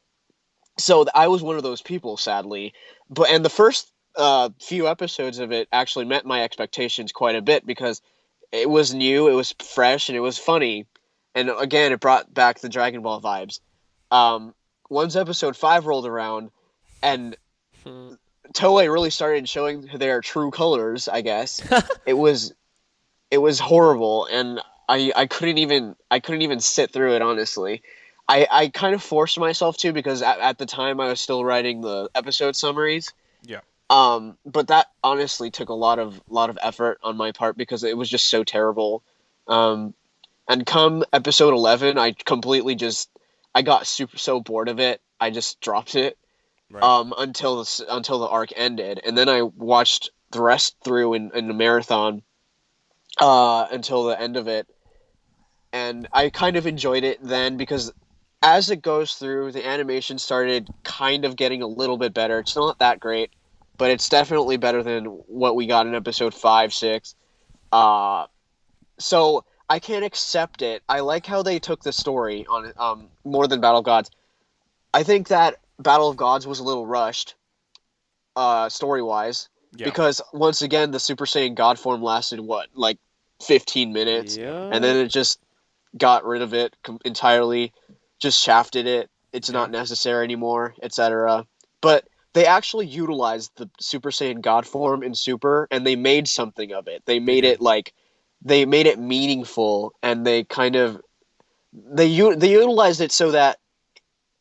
so I was one of those people, sadly. And the first few episodes of it actually met my expectations quite a bit because it was new, it was fresh, and it was funny. And again, it brought back the Dragon Ball vibes. Um, Once episode 5 rolled around, and Hmm. Toei really started showing their true colors, I guess. It was it was horrible, and I couldn't even sit through it honestly. I kind of forced myself to because at the time I was still writing the episode summaries. Yeah. But that honestly took a lot of effort on my part because it was just so terrible. Um, and come episode 11, I completely just I got super so bored of it. I just dropped it Right. until the arc ended, and then I watched the rest through in a marathon until the end of it, and I kind of enjoyed it then because as it goes through, the animation started kind of getting a little bit better. It's not that great, but it's definitely better than what we got in episode 5, 6. Uh, so I can't accept it. I like how they took the story on more than Battle of Gods. I think that Battle of Gods was a little rushed, story wise. Yeah. because once again the Super Saiyan God form lasted what, like 15 minutes, and then Yep. it just got rid of it entirely, just shafted it. It's Yeah. not necessary anymore, etc. But they actually utilized the Super Saiyan God form in Super, and they made something of it. They They made did. it like they made it meaningful, and they kind of they utilized it so that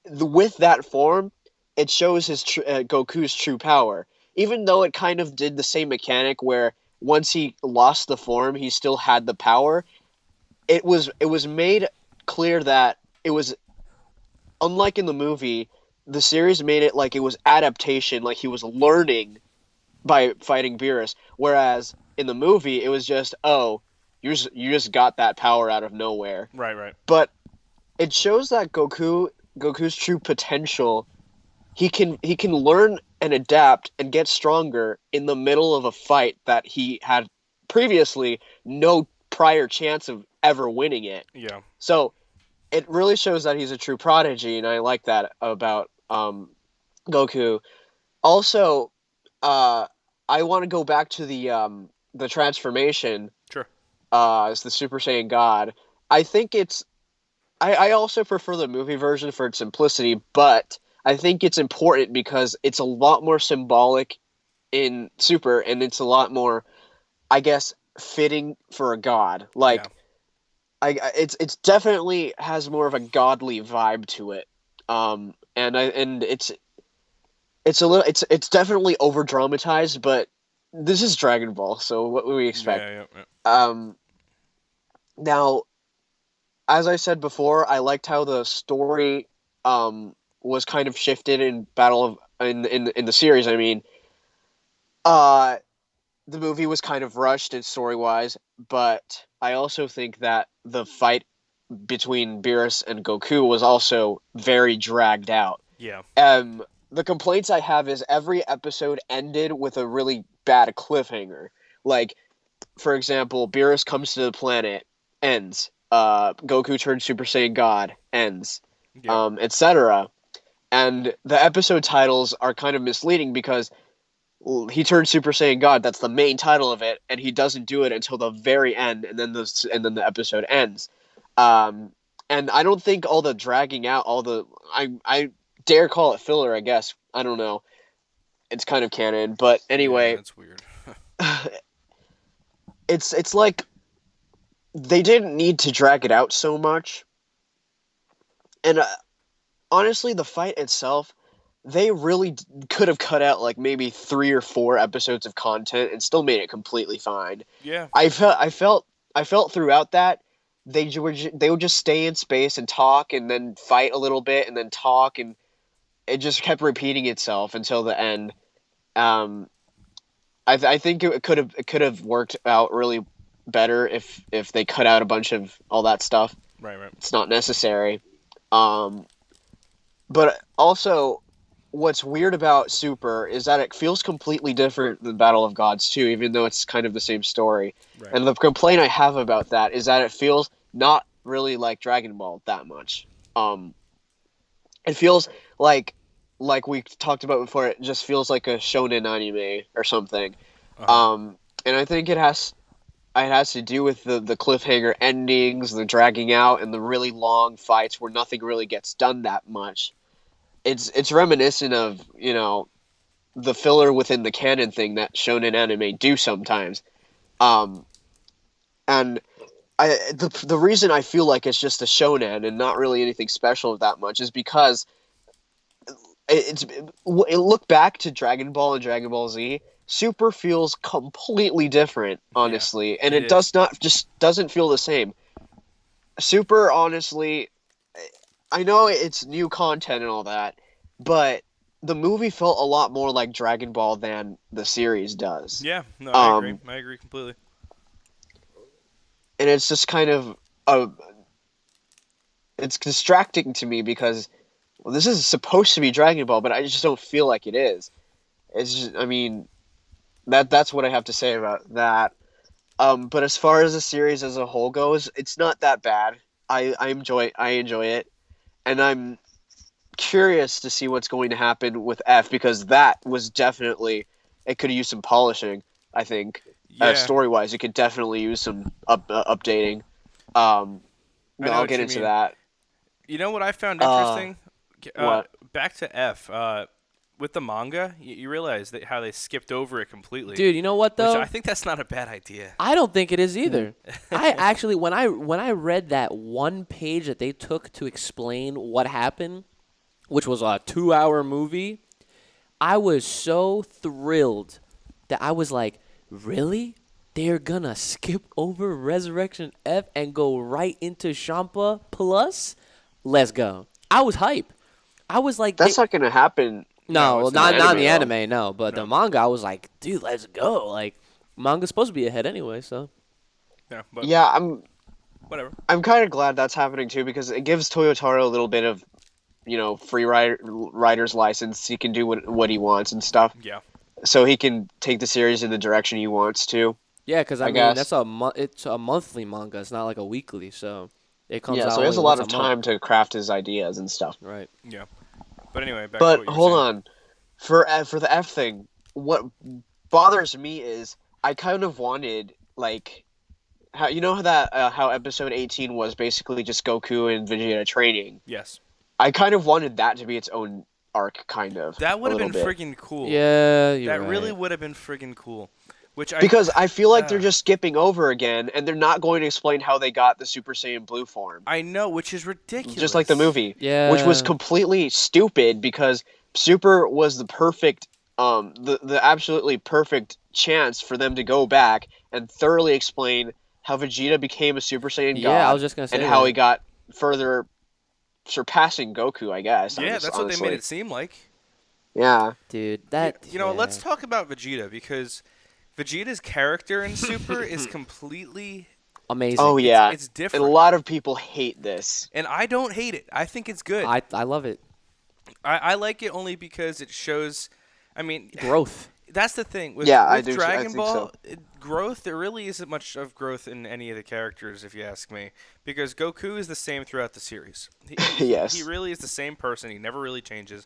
with that form, it shows Goku's true power. Even though it kind of did the same mechanic where once he lost the form, he still had the power. It was made clear that it was, unlike in the movie, the series made it like it was adaptation, like he was learning by fighting Beerus. Whereas in the movie, it was just, oh, you just got that power out of nowhere. Right. Right. But it shows that Goku's true potential. He can learn and adapt and get stronger in the middle of a fight that he had previously no prior chance of ever winning it. Yeah. So it really shows that he's a true prodigy, and I like that about Goku. Also, uh, I want to go back to the transformation Sure. as the Super Saiyan God. I think it's I also prefer the movie version for its simplicity, but I think it's important because it's a lot more symbolic in Super, and it's a lot more, I guess, fitting for a god. Yeah. Like, it's definitely has more of a godly vibe to it. And it's a little it's definitely over dramatized, but this is Dragon Ball, so what would we expect? Yeah. Yeah. Yeah. Um, Now, as I said before, I liked how the story was kind of shifted in Battle of in the series. I mean, uh, the movie was kind of rushed in story wise, but I also think that the fight between Beerus and Goku was also very dragged out. Yeah. Um, the complaints I have is every episode ended with a really bad cliffhanger. Like, for example, Beerus comes to the planet, ends. Goku turns Super Saiyan God, ends, Yeah. etc. And the episode titles are kind of misleading because he turns Super Saiyan God. That's the main title of it, and he doesn't do it until the very end, and then the episode ends. Um, and I don't think all the dragging out, all the I dare call it filler. I guess I don't know. It's kind of canon, but Yeah. anyway, It's weird. it's like they didn't need to drag it out so much. And honestly, the fight itself, they really could have cut out like maybe 3 or 4 episodes of content and still made it completely fine. Yeah. I felt throughout that they would just stay in space and talk and then fight a little bit and then talk, and it just kept repeating itself until the end. Um, I think it could have worked out really better if they cut out a bunch of all that stuff. Right. Right. It's not necessary. Um, but also, what's weird about Super is that it feels completely different than Battle of Gods too, even though it's kind of the same story. Right. And the complaint I have about that is that it feels not really like Dragon Ball that much. Um, it feels like we talked about before. It just feels like a shonen anime or something. Uh huh. And I think it has to do with the cliffhanger endings, the dragging out, and the really long fights where nothing really gets done that much. It's reminiscent of the filler within the canon thing that shonen anime do sometimes. Um, and the reason I feel like it's just a shonen and not really anything special that much is because look back to Dragon Ball and Dragon Ball Z. Super feels completely different, Yeah. honestly, and It it is. doesn't feel the same. Super, honestly, I know it's new content and all that, but the movie felt a lot more like Dragon Ball than the series does. Yeah. No, I agree. Um, I agree completely. and it's just kind of uh, it's distracting to me because, well, this is supposed to be Dragon Ball, but I just don't feel like it is. It's just, I mean, that's what I have to say about that. But as far as the series as a whole goes, it's not that bad. I enjoy it, and I'm curious to see what's going to happen with F because that was definitely it could use some polishing. I think Yeah, story wise, it could definitely use some updating. Um, I know I'll what get you into mean. that. You know what I found Uh, interesting? Uh, what? Back to F. With the manga, you realize that how they skipped over it completely, Dude, you know what which I though? think that's not a bad idea. I don't think it is Hmm. either. I actually, when I read that one page that they took to explain what happened, which was a 2-hour movie, I was so thrilled that I was like, really? They're gonna skip over Resurrection F and go right into Champa Plus? Let's go. I was hype. I was like, That's not gonna happen No, no, it's in the not. not in anime the though. anime, no. But the No, manga, I was like, dude, let's go. Like, manga's supposed to be ahead anyway, so. no, but Yeah, whatever. I'm kind of glad that's happening too because it gives Toyotaro a little bit of free rider's license. He can do what he wants and stuff, Yeah, so he can take the series in the direction he wants to. Yeah, because I I mean, guess. that's it's a monthly manga. It's not like a weekly, so it comes Yeah, out so he has only a lot once a of month. time to craft his ideas and stuff. Right. yeah. But anyway, back to But what you were hold saying. on, for the F thing, what bothers me is I kind of wanted like how how that how episode 18 was basically just Goku and Vegeta training. Yes, I kind of wanted that to be its own arc, kind of that a would have little been bit. friggin' cool. Yeah, you're That really right. would have been friggin' cool. Which I, Because I feel like they're uh, just skipping over again, and they're not going to explain how they got the Super Saiyan Blue form, I know, which is just like the ridiculous. movie, which was Yeah. completely stupid because Super was the perfect, the absolutely perfect chance for them to go back and thoroughly explain how Vegeta became a Super Saiyan Yeah, I God was just gonna and say how he that. got further surpassing Goku. I guess, Yeah, that's what they made honestly, it seem like. yeah, Dude, You, that you know, let's yeah. talk about Vegeta because Vegeta's character in Super is completely oh Amazing. yeah, it's and a different. lot of people hate this. And I don't hate it. I think it's good. I love it. I like it only because it shows. I mean, Growth. that's the thing with Yeah, I with do. I Dragon think so. Ball growth. There really isn't much of growth in any of the characters, if you ask me, because Goku is the same throughout the series. He Yes. really is the same person. He never really changes.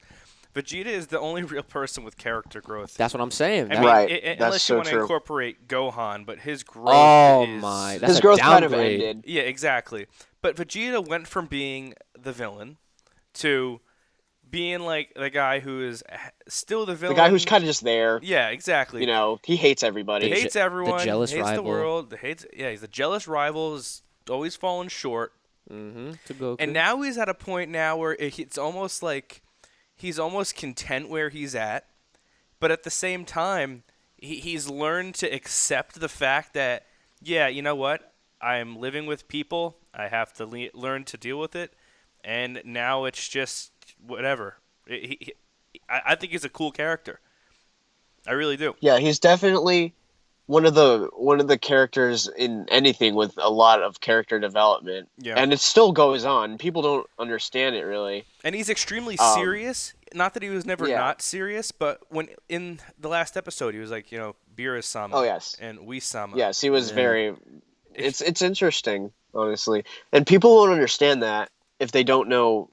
Vegeta is the only real person with character growth. That's what I'm saying. I That, mean, Right. That's unless you so want to true. incorporate Gohan, but his growth oh my, is that's His a growth kind of downgrade. ended. yeah, exactly. But Vegeta went from being the villain to being like the guy who is still the The guy who's villain. kind of just there. Yeah, exactly. He hates The everybody. je- Hates the everyone, jealous hates the rival. world, hates yeah, he's a jealous rival, is always falling short. To Goku. And now he's at a point now where it's almost like he's almost content where he's at, but at the same time, he's learned to accept the fact that yeah, you know what? I'm living with people. I have to learn to deal with it, and now it's just whatever. I think he's a cool character. I really do. Yeah, he's definitely one of the characters in anything with a lot of character development, Yeah. and it still goes on. People don't understand it really. And he's extremely Um, serious. Not that he was never yeah. not serious, but when in the last episode, he was like, Bira Oh sama yes, and we sama. yes, he was Yeah. very. It's interesting, honestly, and people won't understand that if they don't know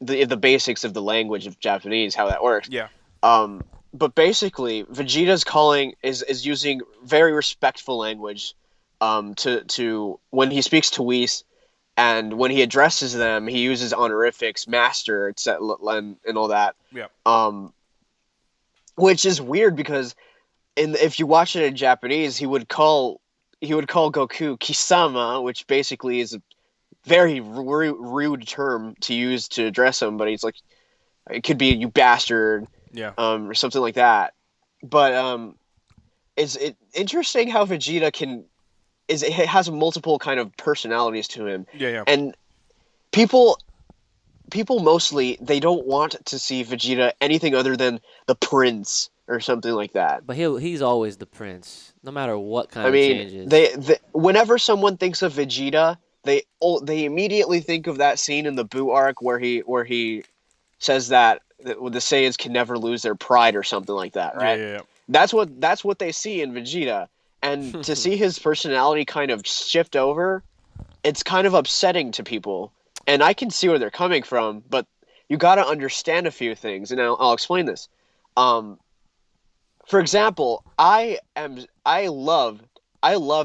the basics of the language of Japanese, how that works. Yeah. Um, but basically, Vegeta's calling is using very respectful language, to when he speaks to Whis, and when he addresses them, he uses honorifics, master, etc., and all that. Yeah. Um, which is weird because if you watch it in Japanese, he would call Goku Kisama, which basically is a very rude term to use to address somebody. It's like it could be you bastard, Yeah. or something like that. But it's interesting how Vegeta it has multiple kind of personalities to him, Yeah. Yeah. and people mostly they don't want to see Vegeta anything other than the prince or something like that. But he's always the prince, no matter what kind I of mean, changes. whenever someone thinks of Vegeta, they immediately think of that scene in the Buu arc where he says that the Saiyans can never lose their pride or something like that, Yeah. right? Yeah. That's what they see in Vegeta, and to see his personality kind of shift over, it's kind of upsetting to people, and I can see where they're coming from, but you got to understand a few things, and I'll explain this. Um, For example, I loved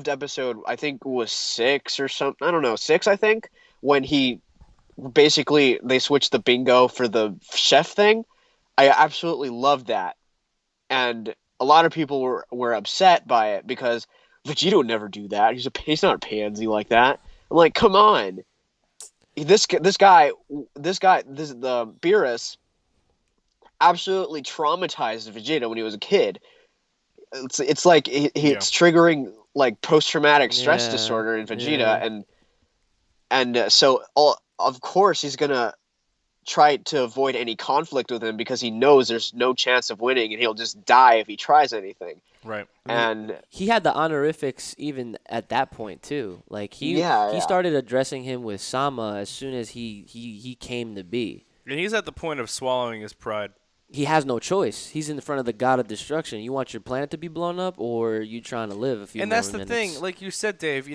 episode, I think it was 6 or something. I don't know, 6 I think, when he basically they switched the bingo for the chef thing. I absolutely loved that. And a lot of people were upset by it because Vegeta would never do that. He's not a pansy like that. I'm like, come on. The Beerus absolutely traumatized Vegeta when he was a kid. It's like Yeah. it's triggering like post traumatic stress Yeah, disorder in Vegeta, yeah. and so of course he's gonna try to avoid any conflict with him because he knows there's no chance of winning and he'll just die if he tries anything. Right. I mean, And he had the honorifics even at that point too. Like yeah, he yeah. started addressing him with Sama as soon as he came to be. And he's at the point of swallowing his pride. He has no choice. He's in front of the god of destruction. You want your planet to be blown up, or you trying to live a few And more that's the minutes? thing, like you said, Dave,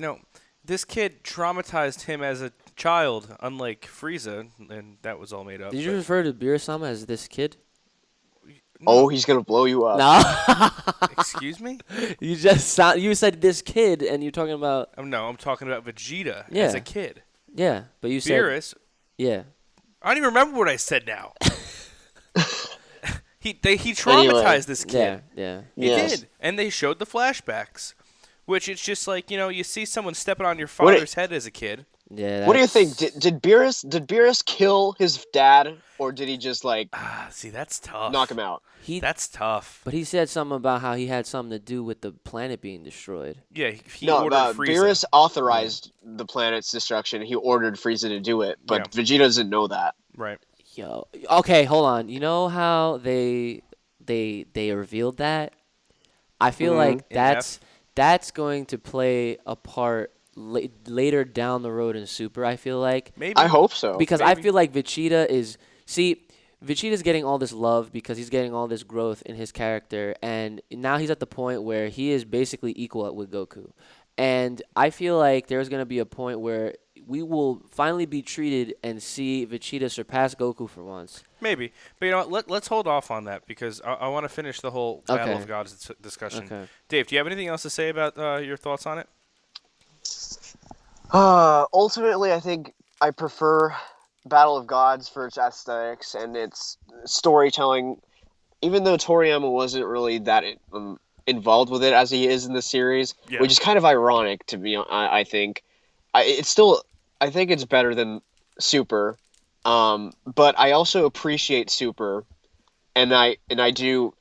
this kid traumatized him as a child, unlike Frieza, and that was all made up. Did you But refer to Beerus-sama as this kid? Oh, no, he's gonna blow you up. No. excuse me? You said this kid, and you're talking about No, I'm talking about Vegeta as a yeah, kid. yeah. But you said Beerus, yeah. I don't even remember what I said now. He Anyway, traumatized this Yeah, kid. yeah. He yes. did, and they showed the flashbacks, which it's just like you see someone stepping on your What father's head as a kid. Yeah, what do you think? that's Did Beerus kill his dad, or did he just like See, that's knock him tough. out? he. That's tough. But he said something about how he had something to do with the planet being destroyed. Yeah, he No, ordered Frieza. Beerus Yeah. authorized the planet's destruction. He ordered Frieza to do it, Yeah, but Vegeta doesn't know that. right. Yo. Okay, hold on. You know how they revealed that? I feel Hmm. like In F. that's going to play a part later down the road in Super. I feel like I Maybe. hope so. because I Maybe. feel like Vegeta is see Vegeta's getting all this love because he's getting all this growth in his character, and now he's at the point where he is basically equal with Goku. And I feel like there's gonna be a point where we will finally be treated and see Vegeta surpass Goku for once. Maybe. But let's hold off on that because I want to finish the whole Battle Okay. of Gods discussion. Okay. Dave, do you have anything else to say about your thoughts on it? Ultimately, I think I prefer Battle of Gods for its aesthetics and its storytelling. Even though Toriyama wasn't really that involved with it as he is in the series, Yeah. which is kind of ironic to me. I think it's still. I think it's better than Super, but I also appreciate Super, and I do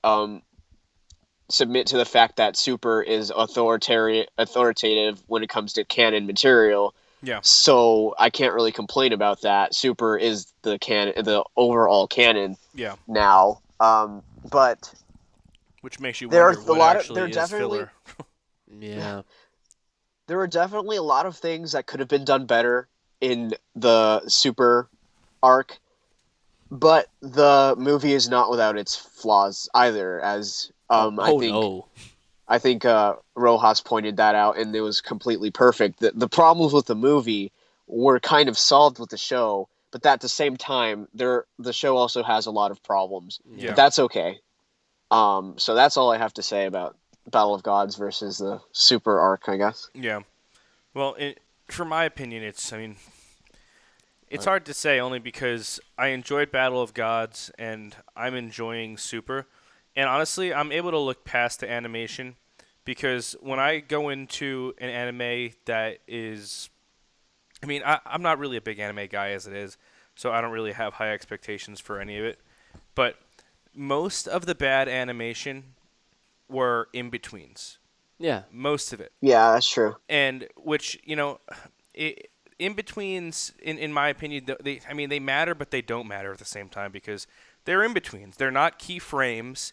submit to the fact that Super is authoritative when it comes to canon material. Yeah. So I can't really complain about that. Super is the overall canon Yeah. now. But Which makes you there are wonder what there are actually is definitely filler. Yeah. there are definitely a lot of things that could have been done better in the Super arc, but the movie is not without its flaws either. As Oh, I oh think no. Rojas pointed that out, and it was completely perfect. The problems with the movie were kind of solved with the show, but at the same time, the show also has a lot of problems. But Yeah. Yeah. that's okay. So that's all I have to say about Battle of Gods versus the Super arc, I guess. Yeah. Well, for my opinion, it's Uh, hard to say only because I enjoyed Battle of Gods and I'm enjoying Super. And honestly, I'm able to look past the animation because when I go into an anime that is. I'm not really a big anime guy as it is, so I don't really have high expectations for any of it. But most of the bad animation were in betweens. Yeah. Most of it. Yeah, that's true. And which, in betweens, in my opinion, they matter, but they don't matter at the same time because they're in betweens. They're not key frames.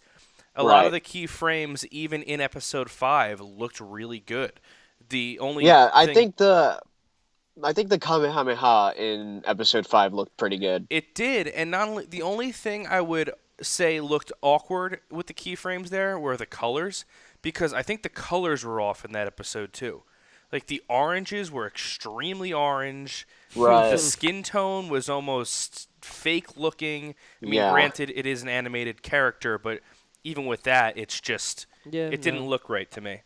A lot of Right. the key frames, even in episode 5, looked really good. The only Yeah, thing I think the Kamehameha in episode 5 looked pretty good. it did, and not only the only thing I would say looked awkward with the keyframes there were the colors, because I think the colors were off in that episode too. Like the oranges were extremely orange. The Right. skin tone was almost fake looking. Yeah. Granted, it is an animated character, but even with that, it's just Yeah, it no. didn't look right to me.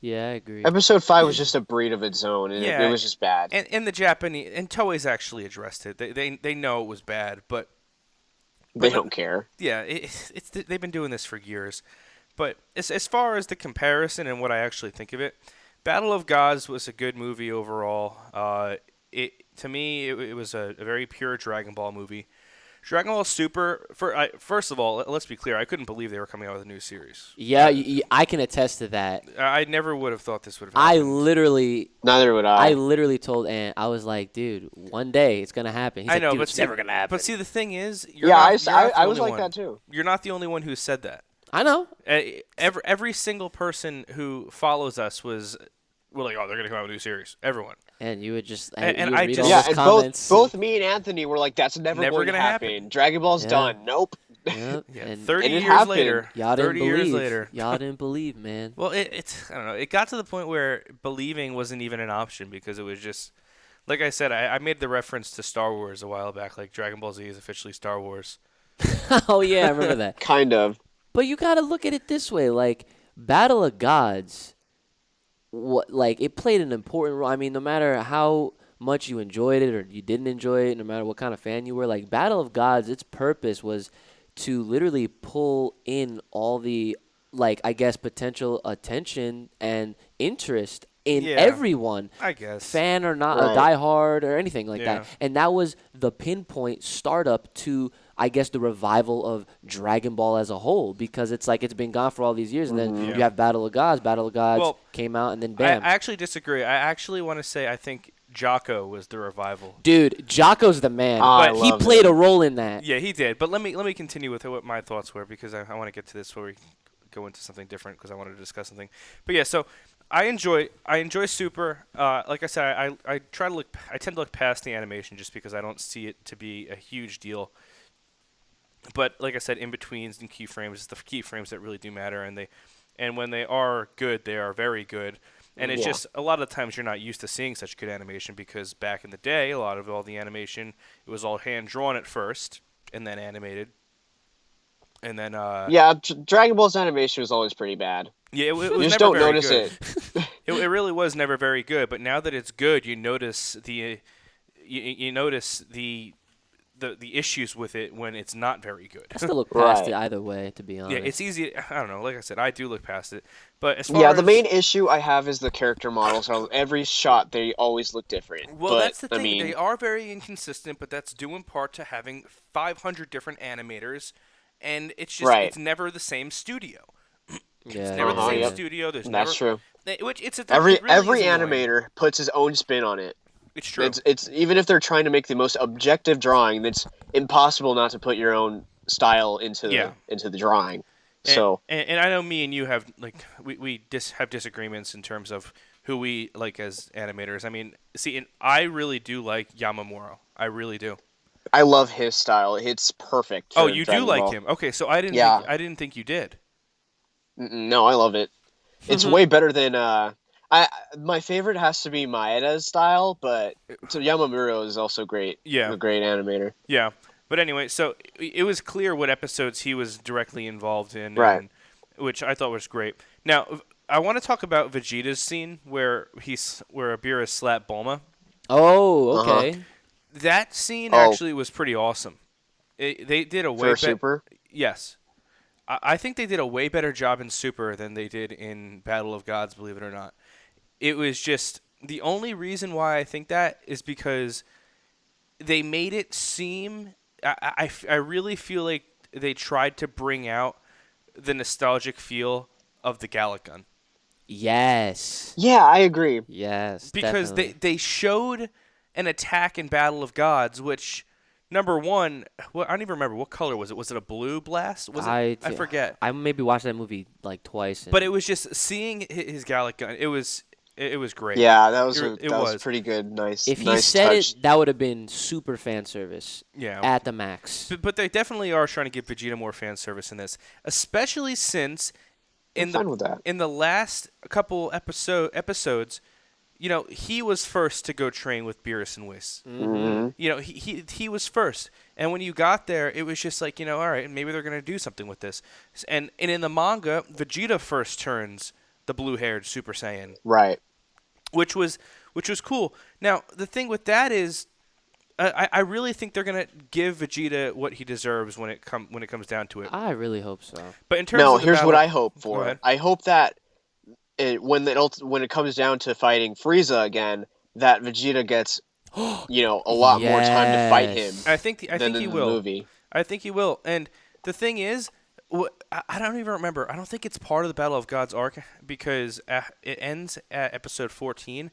Yeah, I agree. Episode 5 was just a breed of its own, and it Yeah, was just bad. and the Japanese and Toei's actually addressed it. They know it was bad, They but no, don't care. yeah, it's they've been doing this for years. But as far as the comparison and what I actually think of it, Battle of Gods was a good movie overall. It to me it was a very pure Dragon Ball movie. Dragon Ball Super. First of all, let's be clear. I couldn't believe they were coming out with a new series. Yeah, I can attest to that. I never would have thought this would have I happened. Neither would I I. literally told Ant, I was like, dude, one day it's gonna happen. He's I like, know, dude, but it's see, never gonna happen. But see, the thing is, Yeah, I only was like one. that too. You're not the only one who said that. I know. Every single person who follows us we're like, oh, they're gonna come out with a new series. Everyone. And you would just And you would I read just- all Yeah, those and comments. both me and Anthony were like, "That's never Never going to gonna happen. happen. Dragon Ball's Yeah. done. Nope." Yep. Yeah, And 30 and it years happened. later. y'all didn't 30 believe. years later. Y'all didn't believe, man. Well, it's I don't know. It got to the point where believing wasn't even an option because it was just like I said. I made the reference to Star Wars a while back. Like Dragon Ball Z is officially Star Wars. Oh yeah, I remember that. Kind of. But you gotta look at it this way, like Battle of Gods. Like it played an important role. I mean, no matter how much you enjoyed it or you didn't enjoy it, no matter what kind of fan you were, like Battle of Gods, its purpose was to literally pull in all the, like, I guess, potential attention and interest in Yeah. everyone, I guess. fan or not, Right. a diehard or anything like Yeah. that. And that was the pinpoint startup to, I guess, the revival of Dragon Ball as a whole, because it's like it's been gone for all these years, and then Yeah. you have Battle of Gods. Battle of Gods Well, came out, and then I bam. actually disagree. I actually want to say I think Jocko was the revival. Dude, Jocko's the man. I He love played him. a role in that. Yeah, he did. But let me continue with what my thoughts were because I want to get to this where we go into something different because I wanted to discuss something. But yeah, so I enjoy Super. Like I said, I tend to look past the animation just because I don't see it to be a huge deal. But like I said, in betweens and keyframes is the keyframes that really do matter, and when they are good, they are very good. And it's Yeah. just a lot of times you're not used to seeing such good animation because back in the day, a lot of all the animation it was all hand drawn at first and then animated, and then Yeah, Dragon Ball's animation was always pretty bad. yeah, it was You just never don't very notice good. it. It really was never very good. But now that it's good, you notice you notice the issues with it when it's not very good. I still look past Right. it either way, to be honest. Yeah, it's easy. I don't know. Like I said, I do look past it. But as far Yeah, as the main issue I have is the character models. Every shot, they always look different. well, but, that's the thing. I mean, They are very inconsistent, but that's due in part to having 500 different animators, and it's just Right. it's never the same studio. Yeah, It's never the Uh-huh, same yep. studio. There's that's never, true. Which it's a, Every it really every is annoying. animator puts his own spin on it. It's true. It's even if they're trying to make the most objective drawing, it's impossible not to put your own style into Yeah. the drawing. And, So and I know me and you have we have disagreements in terms of who we like as animators. I mean, see, and I really do like Yamamuro. I really do. I love his style. It's perfect. Oh, for you Dragon do like Ball. him? Okay, so I didn't. Yeah. I didn't think you did. No, I love it. It's way better than my favorite has to be Maeda's style, but so Yamamuro is also great. Yeah. A great animator. Yeah, but anyway, so it was clear what episodes he was directly involved in, Right. and, which I thought was great. Now, I want to talk about Vegeta's scene where Abira slapped Bulma. Oh, okay. That scene Oh. actually was pretty awesome. They did a way For better. Super. Yes. I think they did a way better job in Super than they did in Battle of Gods, believe it or not. It was just the only reason why I think that is because they made it seem. I really feel like they tried to bring out the nostalgic feel of the Gallic gun Yes. Yeah, I agree. Yes. because definitely. they showed an attack in Battle of Gods, which number one, well, I don't even remember what color was it. Was it a blue blast? Was it? I forget. I maybe watched that movie like twice. But it was just seeing his Gallic gun. It was great. Yeah, that was It that was was. pretty good. Nice. if he nice said touch. it, that would have been super fan service Yeah. at the max. But they definitely are trying to give Vegeta more fan service in this, especially since I'm fine with that. in the last couple episodes, he was first to go train with Beerus and Whis. Mm-hmm. Hmm. He was first, and when you got there, it was just like, all right, maybe they're gonna do something with this. And in the manga, Vegeta first turns the blue-haired Super Saiyan, Right. which was which was cool. Now the thing with that is, I really think they're gonna give Vegeta what he deserves when it comes down to it. I really hope so. But in terms No, of the here's what battle, I hope go for. ahead. I hope that when it comes down to fighting Frieza again, that Vegeta gets a lot more time to fight him I Yes. think I than think he in the will. movie. I think he will. And the thing is, I don't even remember. I don't think it's part of the Battle of God's Arc because it ends at episode 14.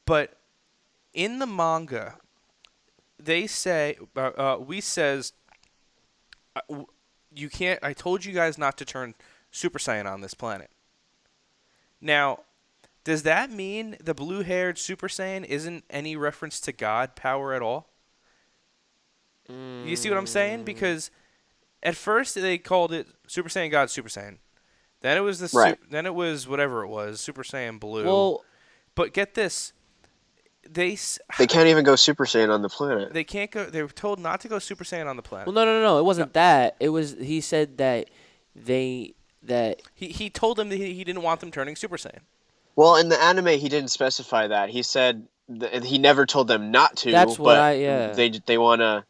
But in the manga, they say, we says, you can't. I told you guys not to turn Super Saiyan on this planet. Now, does that mean the blue-haired Super Saiyan isn't any reference to God power at all? You see what I'm saying? Mm, Because at first they called it Super Saiyan God Super Saiyan. Then it was Right. then it was whatever it was, Super Saiyan Blue. well, But get this, they They can't even go Super Saiyan on the planet. they can't go. They were told not to go Super Saiyan on the well, planet. no, no, no. It No, wasn't that. It was he said that they that he told them that he didn't want them turning Super Saiyan. Well, in the anime, he didn't specify that. He said he never told them not to, that's what but I yeah. they wanna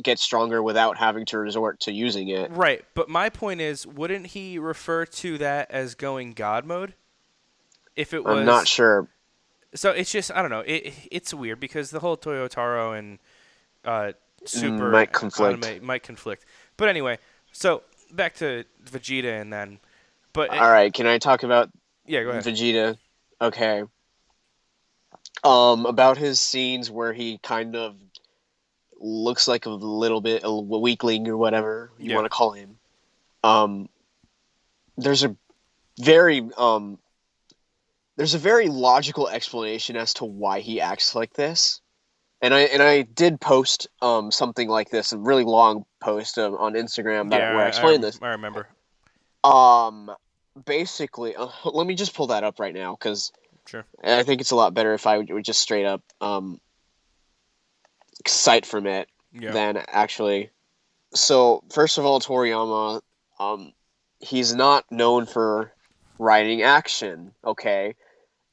get stronger without having to resort to using it. Right, but my point is, wouldn't he refer to that as going God mode? If it I'm not was, sure. so it's just I don't know. It's weird because the whole Toyotaro and Super Might conflict. anime might conflict. But anyway, so back to Vegeta and then, but All right, can I talk about yeah, go ahead. Vegeta? Okay. About his scenes where he kind of looks like a little bit a weakling or whatever you Yeah, want to call him. Um, there's a very there's a very logical explanation as to why he acts like this. And I did post something like this, a really long post on Instagram that where I explained this. I remember. Um, basically, let me just pull that up right now because Sure. I think it's a lot better if I would just straight up cite from it Yeah. than actually. So first of all, Toriyama, um, he's not known for writing action. Okay,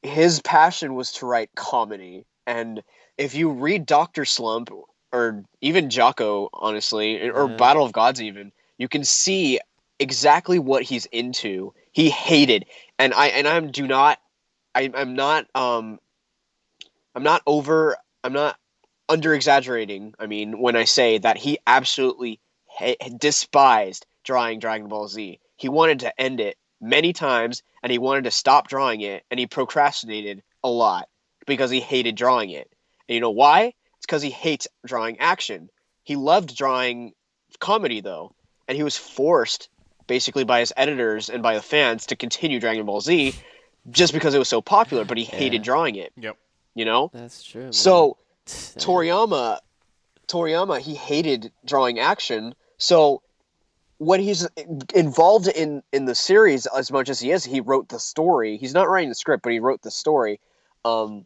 his passion was to write comedy, and if you read Doctor Slump or even Jocko, honestly, or Yeah. Battle of Gods, even you can see exactly what he's into. He hated, and I'm do not I'm not I'm not over I'm not under exaggerating. I mean, when I say that he absolutely despised drawing Dragon Ball Z, he wanted to end it many times, and he wanted to stop drawing it, and he procrastinated a lot because he hated drawing it. And you know why? It's because he hates drawing action. He loved drawing comedy though, and he was forced basically by his editors and by the fans to continue Dragon Ball Z just because it was so popular, but he hated Yeah. drawing it, Yep. you know? That's true, man. So Toriyama Toriyama he hated drawing action. So when he's involved in the series as much as he is, he wrote the story. He's not writing the script, but he wrote the story. Um,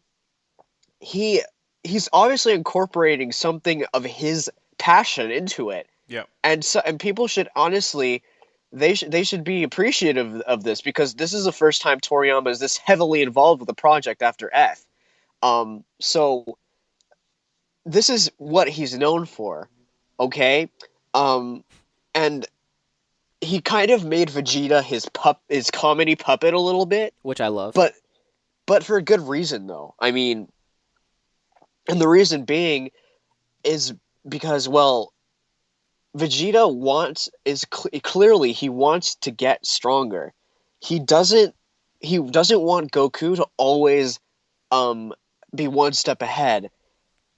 he he's obviously incorporating something of his passion into it, Yep. and people should honestly they should be appreciative of this because this is the first time Toriyama is this heavily involved with the project after F. So this is what he's known for, okay? Um, and he kind of made Vegeta his comedy puppet a little bit, Which I love. but for a good reason though. I mean, and the reason being is because well, Vegeta wants is clearly he wants to get stronger. He doesn't want Goku to always um be one step ahead.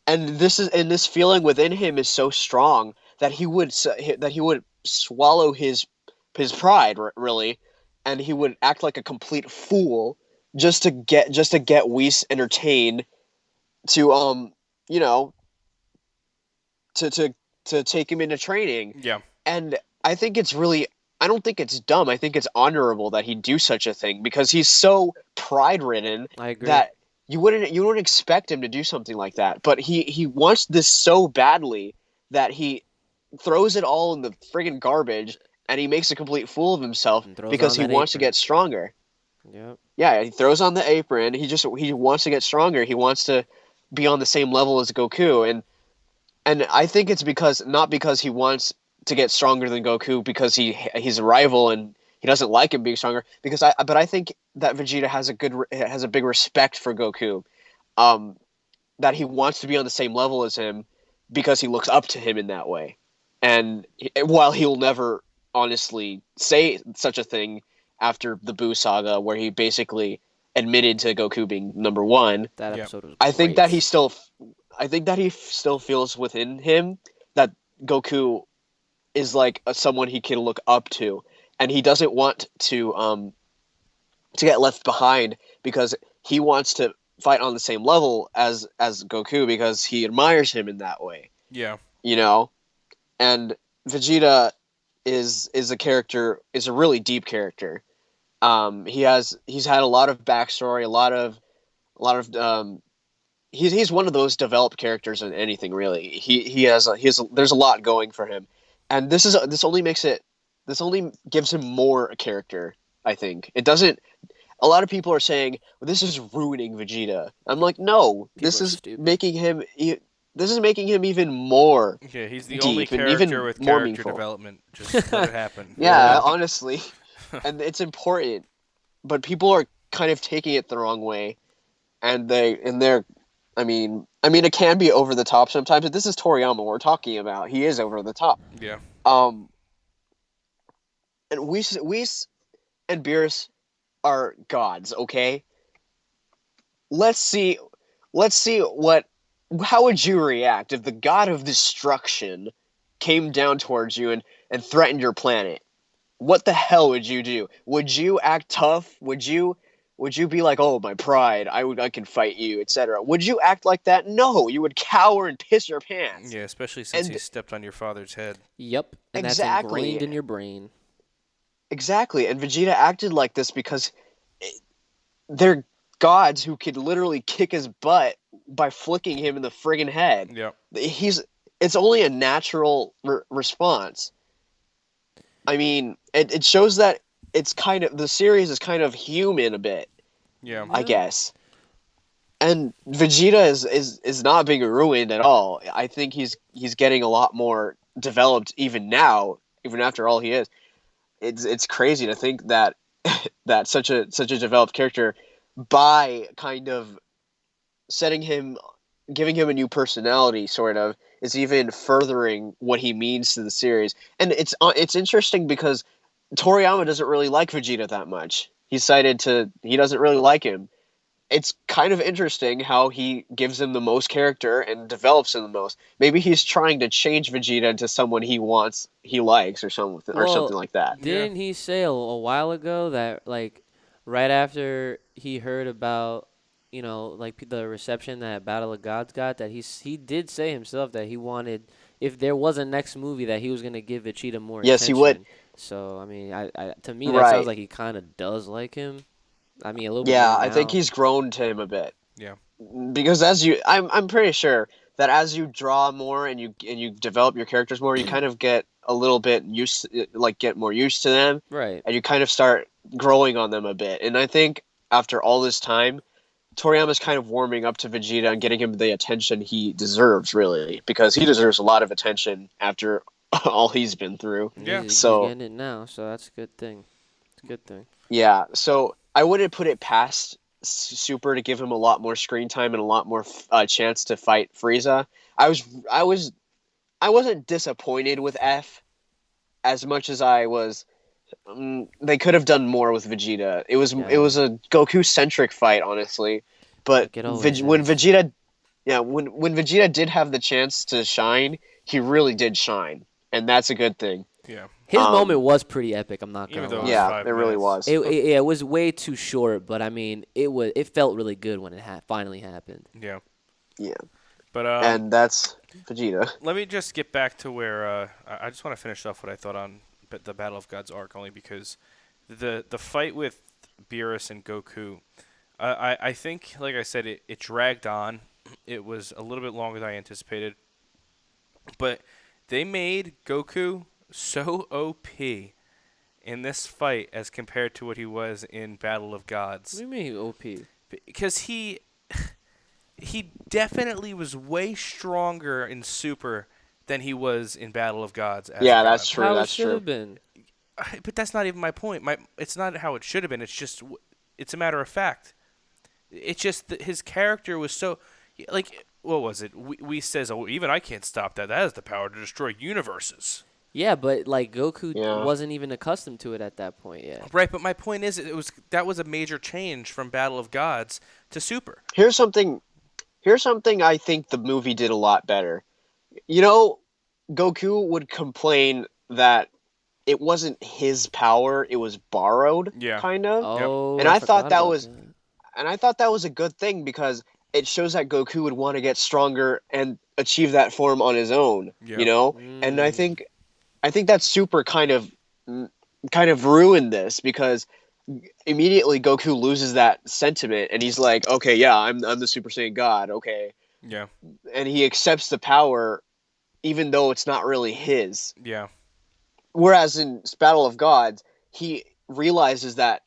And this feeling within him is so strong that he would swallow his pride really, and he would act like a complete fool just to get Whis entertained to you know to to take him into training. Yeah. And I think it's really I don't think it's dumb. I think it's honorable that he do such a thing because he's so pride ridden I agree. that you wouldn't expect him to do something like that. But he wants this so badly that he throws it all in the friggin' garbage and he makes a complete fool of himself And throws because on he that wants to apron. get stronger. Yep. Yeah, he throws on the apron. He wants to get stronger. He wants to be on the same level as Goku, and I think it's because not because he wants to get stronger than Goku because he's a rival and he doesn't like him being stronger. But I think that Vegeta has a big respect for Goku, um, that he wants to be on the same level as him because he looks up to him in that way. And while he'll never honestly say such a thing after the Buu saga, where he basically admitted to Goku being number one, That Yeah. episode was I think that great. I think that he still feels within him that Goku is like someone he can look up to, and he doesn't want to get left behind because he wants to fight on the same level as Goku because he admires him in that way, Yeah. you know. And Vegeta is a really deep character. He's had a lot of backstory, a lot of he's one of those developed characters in anything really. There's a lot going for him, and this only gives him more a character. I think it doesn't. A lot of people are saying well, this is ruining Vegeta. I'm like, no, People are stupid. this is making him even more Yeah, he's the only deep and character even with more character meaningful. development. Just let it happen. Yeah, honestly, and it's important, but people are kind of taking it the wrong way, they're it can be over the top sometimes, but this is Toriyama we're talking about. He is over the top. Yeah. Um, and Whis and Beerus are gods, okay? Let's see let's see what how would you react if the god of destruction came down towards you and threatened your planet? What the hell would you do? Would you act tough? Would you be like, "Oh, my pride, I can fight you," etc.? Would you act like that? No, you would cower and piss your pants. Yeah, especially since he And stepped on your father's head. Yep. And that's ingrained exactly, in your brain. exactly. And Vegeta acted like this because they're gods who could literally kick his butt by flicking him in the friggin' head. Yep. He's it's only a natural response. I mean, it shows that it's kind of the series is kind of human a bit, Yeah. I Yeah. guess. And Vegeta is not being ruined at all. I think he's getting a lot more developed even now, even after all he is. It's crazy to think that that such a developed character by kind of setting him giving him a new personality sort of is even furthering what he means to the series. And it's interesting because Toriyama doesn't really like Vegeta that much. He doesn't really like him. It's kind of interesting how he gives him the most character and develops him the most. Maybe he's trying to change Vegeta into someone he likes, or something Well, like that. Yeah. didn't he say a while ago that like right after he heard about like the reception that Battle of Gods got that he did say himself that he wanted if there was a next movie that he was gonna give Vegeta more Yes, he would. attention. So I mean, I to me that sounds Right. like he kind of does like him. I mean, a little bit Yeah, more I think now. he's grown to him a bit. Yeah. Because I'm pretty sure that as you draw more and you develop your characters more, you kind of get a little bit get more used to them, Right. and you kind of start growing on them a bit. And I think after all this time, Toriyama's kind of warming up to Vegeta and getting him the attention he deserves, really, because he deserves a lot of attention after all he's been through. And Yeah. he's So getting it now, so that's a good thing. It's a good thing. yeah, so I wouldn't put it past Super to give him a lot more screen time and a lot more chance to fight Frieza. I was I wasn't disappointed with F as much as I was. They could have done more with Vegeta. It Yeah, was a Goku centric fight, honestly. But like it always When is. Vegeta, yeah, when Vegeta did have the chance to shine, he really did shine, and that's a good thing. Yeah. His moment Um, was pretty epic. I'm not Even gonna though it was lie. yeah, it five really minutes. was. Yeah, it was way too short, but I mean, it felt really good when it finally happened. Yeah. Yeah, But and that's Vegeta. let me just get back to where I just want to finish off what I thought on the Battle of Gods arc only because the fight with Beerus and Goku, I think, like I said, it dragged on. It was a little bit longer than I anticipated, but they made Goku so OP in this fight as compared to what he was in Battle of What Gods. do you mean OP? Because he definitely was way stronger in Super than he was in Battle of Gods as a Yeah, god. that's true. How it That's should true. have been. But that's not even my point. It's not how it should have been. It's a matter of fact. It's just that his character was so like what was it? We says, oh, even I can't stop that. That has the power to destroy universes. Yeah, but like Goku Yeah. wasn't even accustomed to it at that point yet. Right, but my point is, that was a major change from Battle of Gods to Super. Here's something. Here's something I think the movie did a lot better. You know, Goku would complain that it wasn't his power; it was borrowed, Yeah. kind of. Oh, And I I thought forgot that about was And I thought that was a good thing because it shows that Goku would want to get stronger and achieve that form on his own. Yeah. You know, and I Mm. think that Super kind of ruined this because immediately Goku loses that sentiment and he's like, okay, yeah, I'm the Super Saiyan God, okay, Yeah. and he accepts the power even though it's not really his. Yeah. Whereas in Battle of Gods, he realizes that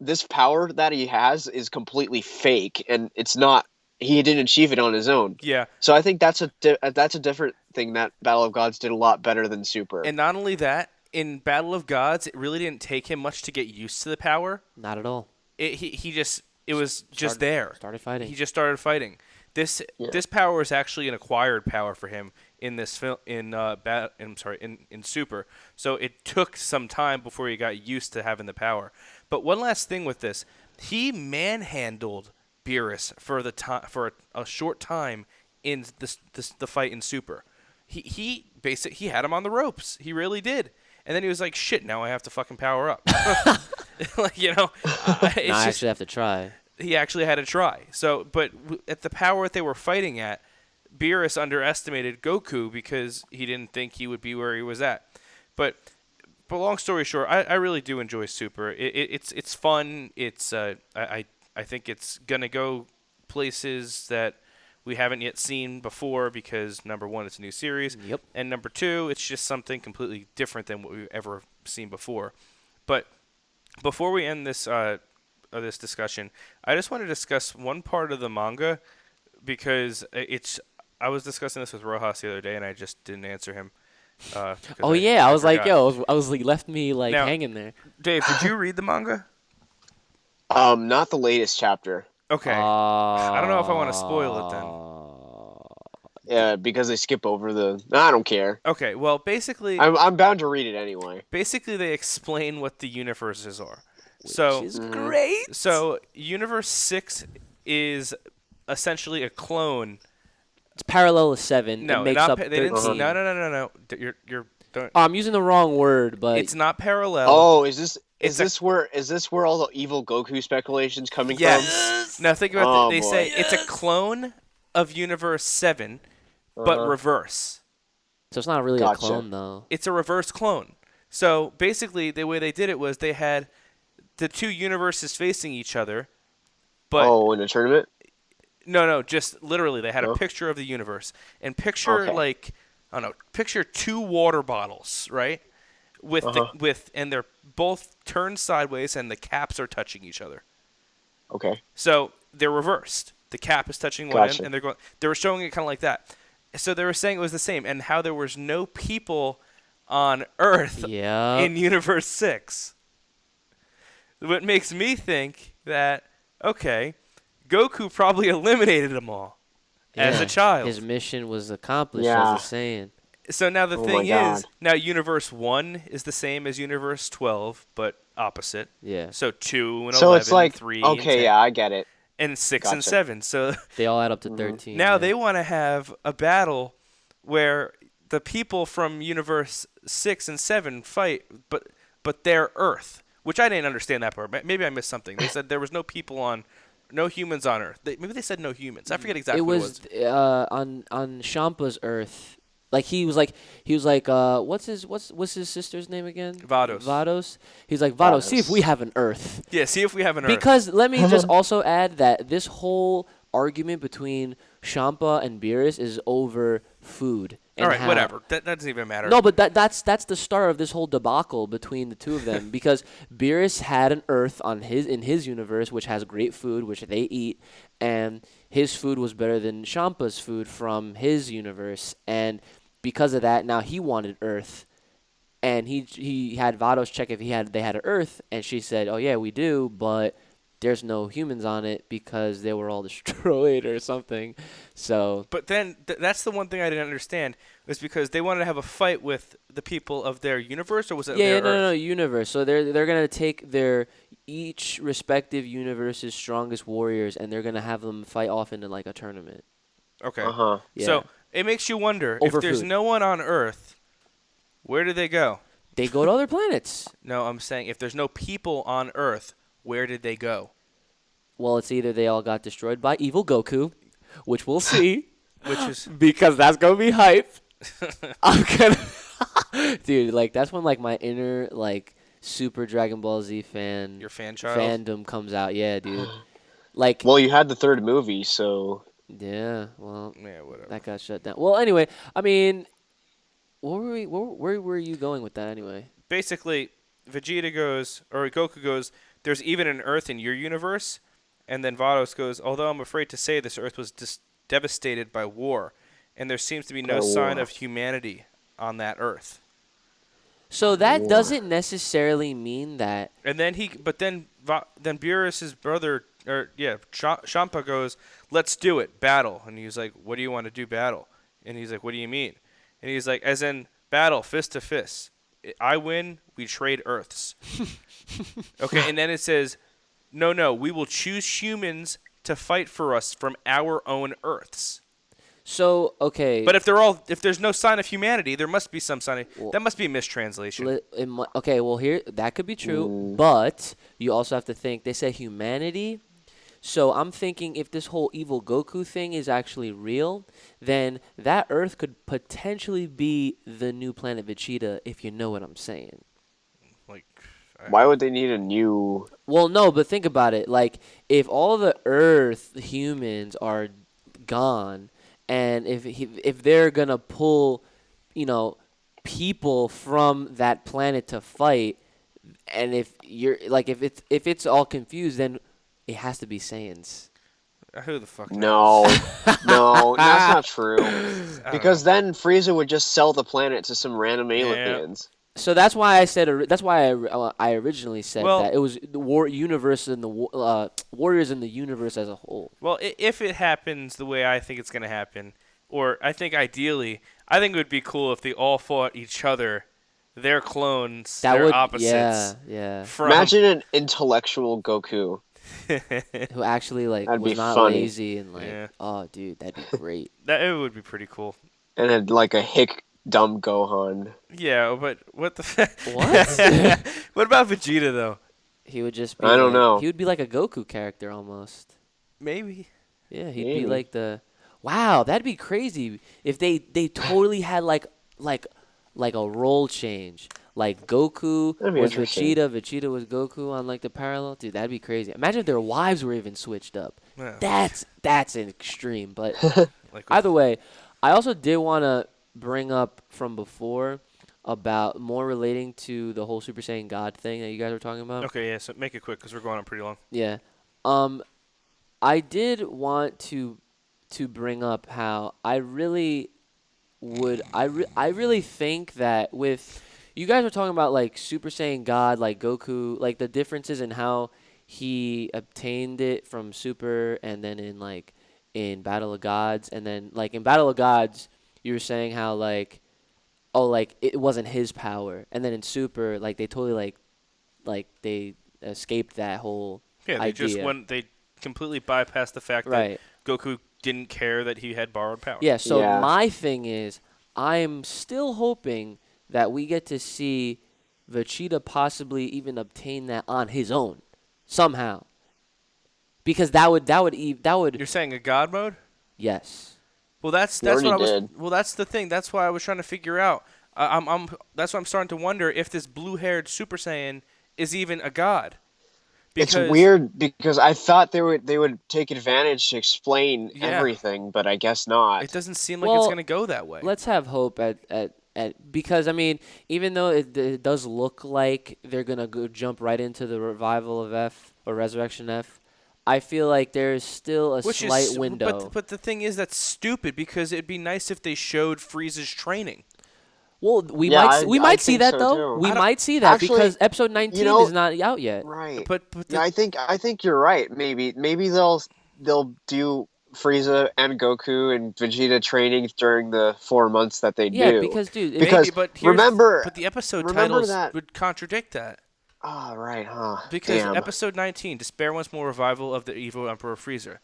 this power that he has is completely fake and it's not. He didn't achieve it on his own. Yeah. So I think that's a different thing that Battle of Gods did a lot better than Super. And not only that, in Battle of Gods, it really didn't take him much to get used to the power. Not at all. It was just there. Started fighting. He just started fighting. This power is actually an acquired power for him in this film in Super. So it took some time before he got used to having the power. But one last thing with this, he manhandled Beerus for a short time in the fight in Super. He had him on the ropes. He really did. And then he was like, "Shit! Now I have to fucking power up." Like No, I actually have to try. he actually had to try. So, but at the power that they were fighting at, Beerus underestimated Goku because he didn't think he would be where he was at. But long story short, I really do enjoy Super. It's fun. I think it's gonna go places that we haven't yet seen before because number one, it's a new series, Yep. and number two, it's just something completely different than what we've ever seen before. But before we end this this discussion, I just want to discuss one part of the manga because I was discussing this with Rojas the other day and I just didn't answer him. Oh yeah, I was like, forgot. I was like, left me like Now- hanging there. Dave, did you read the manga? Not the latest chapter. Okay. I don't know if I want to spoil it then. Yeah, because they skip over the. I don't care. Okay, well, basically, I'm bound to read it anyway. they explain what the universes are. So, Which is Mhm. great. so Universe 6 is essentially a clone. It's parallel to 7. No, it makes not up they didn't. 13. No. You're don't. Oh, I'm using the wrong word, but It's not parallel. Oh, is this It's is this where all the evil Goku speculations coming Yes. Now think about Oh, They boy. say it's a clone of Universe 7, but Uh-huh. reverse. so it's not really Gotcha. a clone though. It's a reverse clone. So basically, the way they did it was they had the two universes facing each other, from? but Oh, in a tournament. no, just literally they had a Oh. picture of the universe and picture Okay. like I don't know, picture two water bottles, right? Uh-huh. And they're both turned sideways and the caps are touching each other. Okay. So they're reversed. The cap is touching one Gotcha. end, and they were showing it kind of like that. So they were saying it was the same, and how there was no people on Earth Yeah. in Universe 6. What makes me think that, okay, Goku probably eliminated them all as a child. His mission was accomplished, Yeah. as a saying. So now the Oh my thing is, God. now Universe 1 is the same as Universe 12, but opposite. Yeah. So 2 and So 11, it's like 3 and okay, 10, yeah, I get it. and 6 and Gotcha. 7. So They all add up to Mhm. 13. now yeah. they want to have a battle where the people from Universe 6 and 7 fight, but they're Earth, which I didn't understand that part. Maybe I missed something. They said there was no humans on Earth. Maybe they said no humans. I forget exactly It what was on Shampa's Earth. Like he was like what's his sister's name again? Vados. Vados. He's like Vados. See if we have an Earth. Yeah, see if we have an Earth. Because let me just also add that this whole argument between Champa and Beerus is over food. And all right, how, whatever. That doesn't even matter. No, but that's the start of this whole debacle between the two of them because Beerus had an Earth in his universe which has great food which they eat, and his food was better than Champa's food from his universe, and because of that now he wanted Earth, and he had Vados check if they had an Earth, and she said, "Oh yeah, we do, but there's no humans on it because they were all destroyed or something." So, but then that's the one thing I didn't understand was because they wanted to have a fight with the people of their universe, or was it their Earth? No, universe. So they're gonna take their each respective universe's strongest warriors, and they're gonna have them fight off into like a tournament. Okay. Yeah. So it makes you wonder Over if there's food. no one on Earth, where do they go? They go to other planets. No, I'm saying if there's no people on Earth, where did they go? Well, it's either they all got destroyed by evil Goku, which we'll see, Which is because that's gonna be hype. I'm gonna, dude. Like that's when like my inner like Super Dragon Ball Z fan your fan child. fandom comes out. Yeah, dude. Like, Well, you had the third movie, so yeah. Well, Yeah, whatever. that got shut down. Well, anyway, I mean, where were you going with that anyway? Basically, Vegeta goes, or Goku goes, there's even an Earth in your universe. And then Vados goes, although I'm afraid to say this Earth was devastated by war, and there seems to be no sign of humanity on that Earth. So that doesn't necessarily mean that. And then then Beerus's brother, Champa goes, let's do it, battle. And he's like, what do you want to do, battle? And he's like, what do you mean? And he's like, as in battle, fist to fist. I win, we trade Earths. Okay, and then it says, no, we will choose humans to fight for us from our own Earths. So okay. But if there's no sign of humanity, there must be some sign of, that must be a mistranslation. Okay, well here that could be true, but you also have to think they said humanity. So I'm thinking if this whole evil Goku thing is actually real, then that Earth could potentially be the new planet Vegeta, if you know what I'm saying. Like, why would they need a new? Well, no, but think about it. Like, if all the Earth humans are gone, and if they're gonna pull, people from that planet to fight, and if you're like, if it's all confused, then it has to be Saiyans. Who the fuck No, knows? no, that's not true. Because then Frieza would just sell the planet to some random aliens. So that's why I said. That's why I originally said Well, that it was the universe and the warriors in the universe as a whole. Well, if it happens the way I think it's going to happen, or I think ideally, I think it would be cool if they all fought each other, their clones, their opposites. Yeah. Imagine an intellectual Goku. Who actually like That'd was be not funny. lazy and like, oh dude, that'd be great. It would be pretty cool. And had like a hick dumb Gohan. Yeah, but what the What? What about Vegeta though? He would just be I don't know. He would be like a Goku character almost. Maybe. Yeah, he'd Maybe. be like the wow, that'd be crazy if they totally had like a role change. Like Goku That'd be was interesting. Vegeta was Goku on like the parallel. Dude, that'd be crazy. Imagine if their wives were even switched up. Yeah. That's an extreme. But Like either way, I also did want to bring up from before about more relating to the whole Super Saiyan God thing that you guys were talking about. Okay, yeah. So make it quick because we're going on pretty long. Yeah. I did want to bring up how I really would I really think that with you guys were talking about like Super Saiyan God, like Goku, like the differences in how he obtained it from Super and then in Battle of Gods, and then like in Battle of Gods you were saying how like it wasn't his power, and then in Super like they totally like they escaped that whole Yeah, they idea. just went. They completely bypassed the fact Right. that Goku didn't care that he had borrowed power. Yeah, so Yeah. my thing is, I'm still hoping that we get to see Vegeta possibly even obtain that on his own, somehow. Because that would You're saying a God mode? yes. Well, that's He that's what already I was. did. Well, that's the thing. That's why I was trying to figure out. I'm. That's why I'm starting to wonder if this blue-haired Super Saiyan is even a god. It's Because weird because I thought they would take advantage to explain yeah, everything, but I guess it not. doesn't seem like it's Well, gonna go that way. let's have hope at because I mean, even though it does look like they're gonna go jump right into the revival of F or Resurrection F, I feel like there's still a Which slight is, window. but the thing is that's stupid because it'd be nice if they showed Frieza's training. Well, Yeah, we I might see think that so though. too. We I don't. might see that because Actually, episode you 19 is know, not out yet. right. But Yeah, the I think you're right. Maybe they'll do Frieza and Goku and Vegeta training during the 4 months that they Yeah, do. because dude, maybe, Because but remember the episode remember titles that. would contradict that. Ah, right, huh? Because Damn. episode 19, Despair Once More Revival of the Evil Emperor Frieza.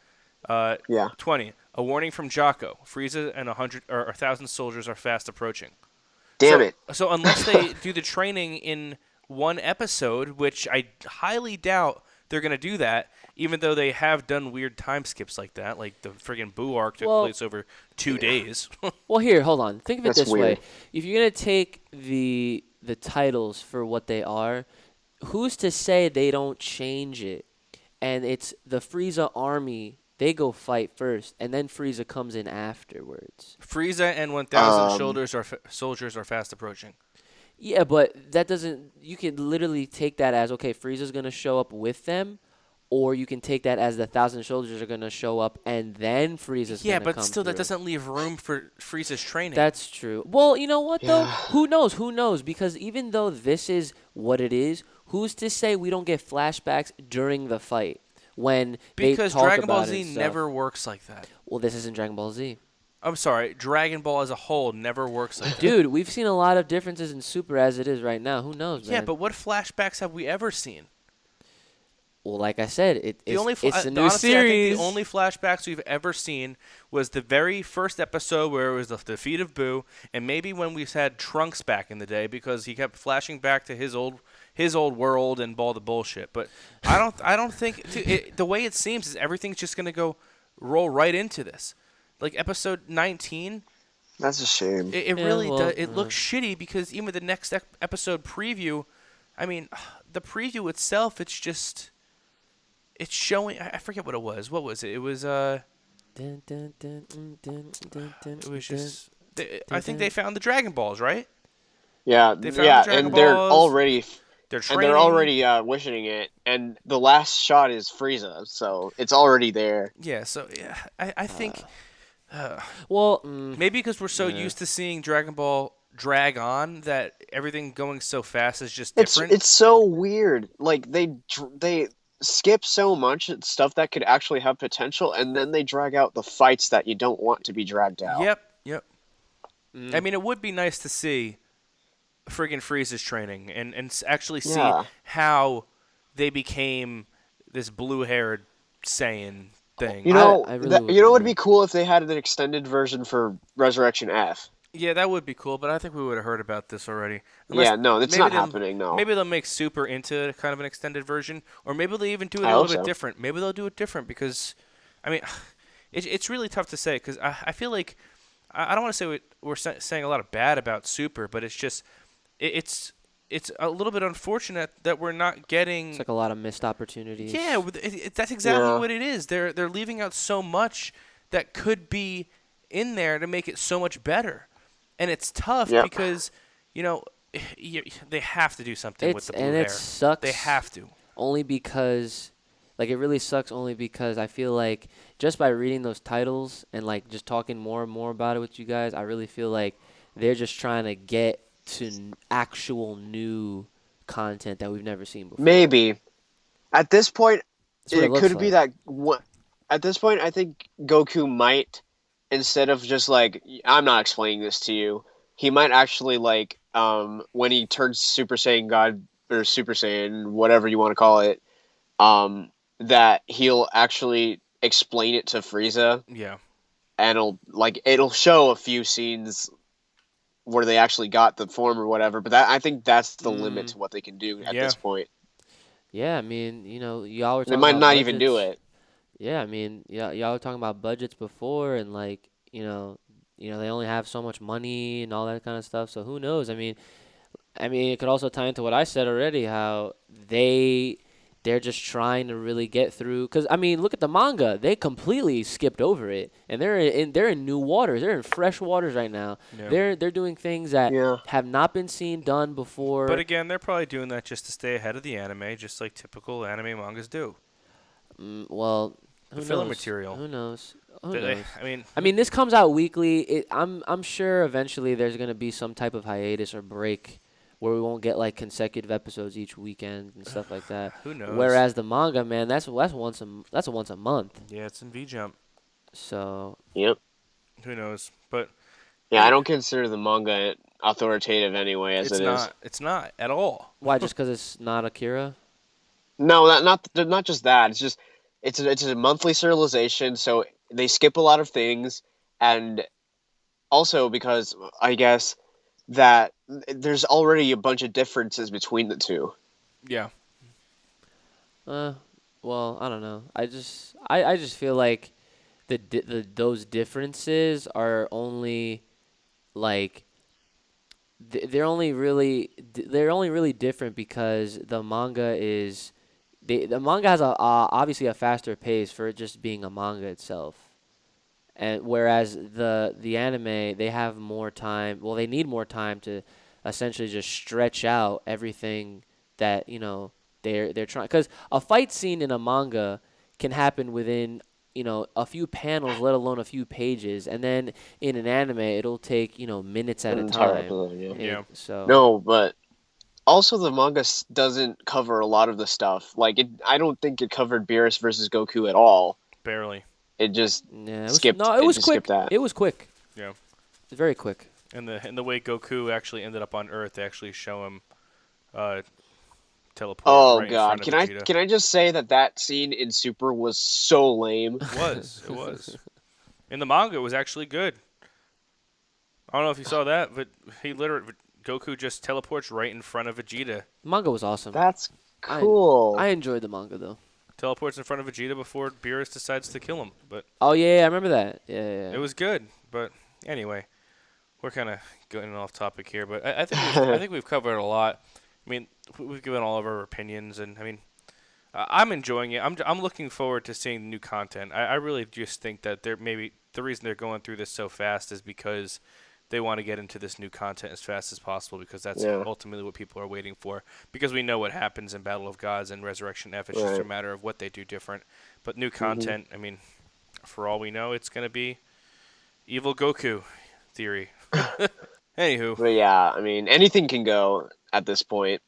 Uh, Yeah. 20, a warning from Jocko. Frieza and 1,000 soldiers are fast approaching. Damn it. So unless they do the training in one episode, which I highly doubt they're gonna do that, even though they have done weird time skips like that, like the friggin' Boo arc took well, place over 2 days. well, here, hold on. Think of it That's this way: weird. if you're gonna take the titles for what they are, who's to say they don't change it? And it's the Frieza army. They go fight first, and then Frieza comes in afterwards. Frieza and 1,000 Um, shoulders are soldiers are fast approaching. Yeah, but that doesn't. You can literally take that as okay. Frieza's gonna show up with them, or you can take that as the 1,000 soldiers are gonna show up, and then Frieza's Yeah, gonna but come still, that through. doesn't leave room for Frieza's training. That's true. Well, you know what though? yeah. Who knows? Who knows? Because even though this is what it is, who's to say we don't get flashbacks during the fight when they Because talk Dragon Ball about it Z and stuff? never works like that. Well, this isn't Dragon Ball Z. I'm sorry, Dragon Ball as a whole never works like that. Dude, we've seen a lot of differences in Super as it is right now. Who knows, Yeah, man? but what flashbacks have we ever seen? Well, like I said, The only it's a new honestly, I think series. the only flashbacks we've ever seen was the very first episode where it was the defeat of Boo, and maybe when we had Trunks back in the day because he kept flashing back to his old world and all the bullshit. But I don't think the way it seems is everything's just gonna go roll right into this. Like episode 19, That's a shame. it Yeah, really well, does. It looks shitty because even the next episode preview, I mean, the preview itself, it's showing. I forget what it was. What was it? It was Dun, dun, dun, it was just. I think they found the Dragon Balls, right? Yeah, They found the yeah, Dragon and they're Balls. already They're and they're training. already wishing it, and the last shot is Frieza, so it's already there. Yeah. So yeah, I think Well, maybe because we're so yeah. used to seeing Dragon Ball drag on that everything going so fast is just It's different. it's so weird. Like they skip so much stuff that could actually have potential, and then they drag out the fights that you don't want to be dragged out. Yep. Yep. I mean, it would be nice to see friggin' Frieza's training and actually see Yeah. how they became this blue-haired Saiyan thing. You know, I really would you know what would agree. be cool if they had an extended version for Resurrection F. Yeah, that would be cool, but I think we would have heard about this already. Yeah, no, it's maybe not they'll- happening. No, Maybe they'll make Super into kind of an extended version, or maybe they'll even do it I a hope little bit so. different. Maybe they'll do it different because, I mean, it's really tough to say because I feel like I don't want to say we're saying a lot of bad about Super, but it's just it's a little bit unfortunate that we're not getting. It's like a lot of missed opportunities. Yeah, that's exactly Yeah. what it is. They're leaving out so much that could be in there to make it so much better, and it's tough Yep. because they have to do something with the blue and hair. it sucks. They have to. Only because, like, it really sucks. Only because I feel like just by reading those titles and like just talking more and more about it with you guys, I really feel like they're just trying to get to actual new content that we've never seen before. maybe at this point That's what it it looks could be like. that. At this point, I think Goku might, instead of just like, I'm not explaining this to you, he might actually like when he turns Super Saiyan God or Super Saiyan, whatever you want to call it, that he'll actually explain it to Frieza, Yeah. and it'll show a few scenes where they actually got the form or whatever. But I think that's the limit to what they can do at Yeah. this point. Yeah, I mean, y'all were They talking might about not even do budgets. it. Yeah, I mean, y'all were talking about budgets before, and like, you know, they only have so much money and all that kind of stuff. So who knows? I mean, it could also tie into what I said already, how they're just trying to really get through. Because I mean, look at the manga; they completely skipped over it, and they're in new waters. They're in fresh waters right now. Yeah. They're doing things that Yeah. have not been seen done But before. again, they're probably doing that just to stay ahead of the anime, just like typical anime mangas do. Well, The who filler knows? material. Who knows? Who They, knows? I mean, I mean, this comes out weekly. I'm sure eventually there's gonna be some type of hiatus or break where we won't get like consecutive episodes each weekend and stuff like that. who knows? Whereas the manga, man, that's once a month. Yeah, it's in V Jump. So Yep. Who knows? But Yeah, I don't consider the manga authoritative anyway, as it's it is. not. It's not at all. why? Just because it's not Akira? No, not just that. It's just it's a monthly serialization, so they skip a lot of things, and also because I guess that there's already a bunch of differences between the two. Yeah. Uh, well, I don't know. I just feel like those differences are only like they're only really different because the manga is the manga has a obviously a faster pace for it just being a manga itself, and whereas the anime they have more time. Well, they need more time to essentially just stretch out everything that they're trying, because a fight scene in a manga can happen within a few panels, let alone a few pages, and then in an anime it'll take minutes at An a entire time. episode, yeah. Yeah. So No, but also the manga doesn't cover a lot of the stuff. Like I don't think it covered Beerus versus Goku at all. Barely. It just yeah, skipped. it It was just skipped quick. that. It was quick. Yeah. It's very quick. And the way Goku actually ended up on Earth, they actually show him uh, teleport Oh right in front God! of Can I Vegeta. can I just say that scene in Super was so lame. It was. It was. In the manga, it was actually good. I don't know if you saw that, but Goku just teleports right in front of Vegeta. Manga was awesome. That's I cool. I enjoyed the manga though. Teleports in front of Vegeta before Beerus decides to kill him. But Oh yeah, I remember that. Yeah. it was good. But anyway, we're kind of getting off topic here. But I think we've covered a lot. I mean, we've given all of our opinions, and I mean, I'm enjoying it. I'm looking forward to seeing new content. I really just think that maybe the reason they're going through this so fast is because they want to get into this new content as fast as possible, because that's Yeah. ultimately what people are waiting for. Because we know what happens in Battle of Gods and Resurrection F. It's just a Right. matter of what they do different. But new content, I mean, for all we know, it's going to be evil Goku theory. Anywho, But yeah, I mean, anything can go at this point.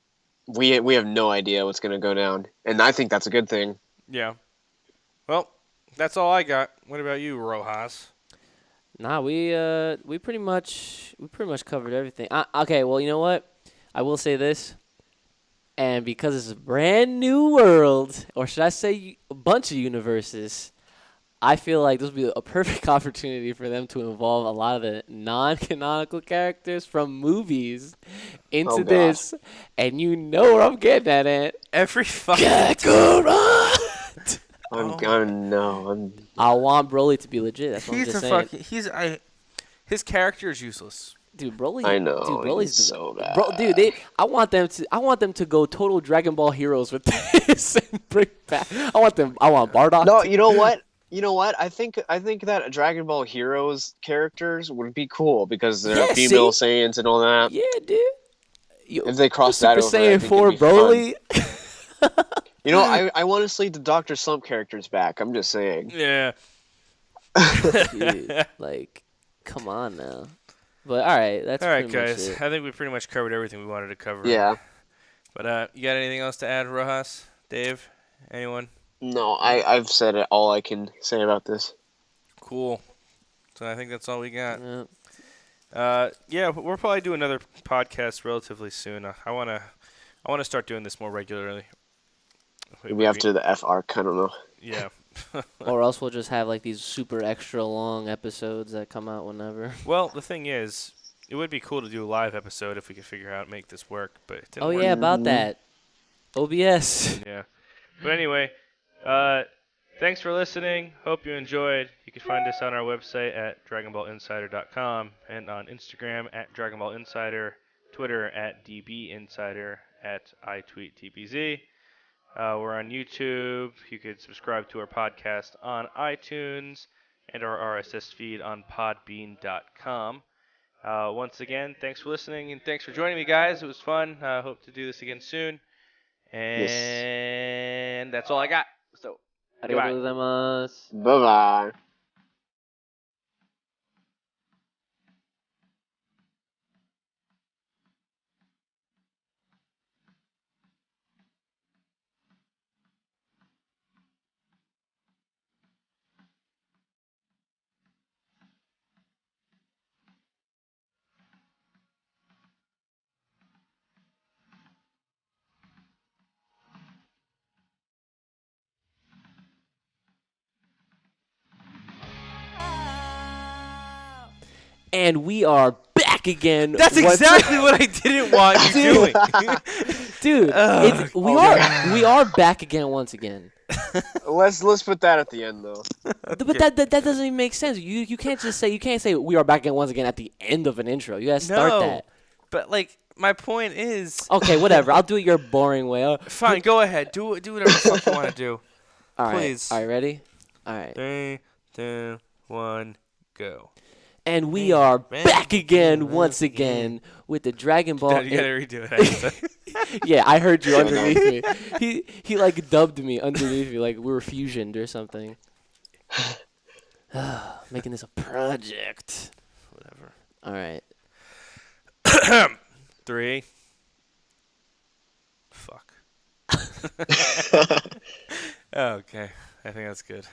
We have no idea what's gonna go down, and I think that's a good thing. yeah. Well, that's all I got. What about you, Rojas? Nah, we pretty much covered everything. Okay, well, you know what? I will say this, and because it's a brand new world, or should I say a bunch of universes, I feel like this would be a perfect opportunity for them to involve a lot of the non-canonical characters from movies into Oh, God. this, and you know where I'm getting at, Ant. Every fucking Kakarot! I want Broly to be legit. That's what I'm just saying. His character is useless. Dude, Broly. I know, Dude, Broly's he's so bad. Bro, dude, I want them to go total Dragon Ball Heroes with this and bring back. I want Bardock. No, you know what? You know what? I think that Dragon Ball Heroes characters would be cool because they're Yeah, female see? Saiyans and all that. Yeah, dude. Yo, If they cross that Super over, I Saiyan think 4 it'd be fun. Broly. You know, I want to see the Doctor Slump characters back. I'm just saying. Yeah. Dude, like, come on now. But all right, that's All right, pretty much guys. it. I think we pretty much covered everything we wanted to cover. Yeah. But you got anything else to add, Rojas? Dave? Anyone? No, I've said it all I can say about this. Cool. So I think that's all we got. Yeah. Yeah, we'll probably do another podcast relatively soon. I wanna start doing this more regularly. Maybe after the F arc. I don't know. Yeah. Or else we'll just have like these super extra long episodes that come out whenever. Well, the thing is, it would be cool to do a live episode if we could figure out how to make this work, but it didn't Oh work. yeah, about that. OBS. Yeah. But anyway, Thanks for listening. Hope you enjoyed. You can find us on our website at DragonBallInsider.com and on Instagram at DragonBallInsider, Twitter at DBEinsider, at iTweetDBZ. We're on YouTube. You could subscribe to our podcast on iTunes and our RSS feed on podbean.com. Once again, thanks for listening and thanks for joining me, guys. It was fun. I hope to do this again soon. Yes. And that's all I got. So, ありがと goodbye. うございます。 Bye bye. And we are back again. That's once- exactly what I didn't want you doing. Dude, Ugh. we are back again once again. Let's put that at the end though. But that doesn't even make sense. You can't just say we are back again once again at the end of an intro. You gotta start No. that. But like, my point is. Okay, whatever. I'll do it your boring way. Fine, go ahead. Do whatever the fuck you want to do. All right. Please. All right, ready? All right. 3, 2, 1, go. And we are back again once again with the Dragon Ball. No, you gotta redo it. Yeah, I heard you underneath me. He like dubbed me underneath me like we were fusioned or something. Making this a project. Whatever. All right. 3. Fuck. Okay, I think that's good.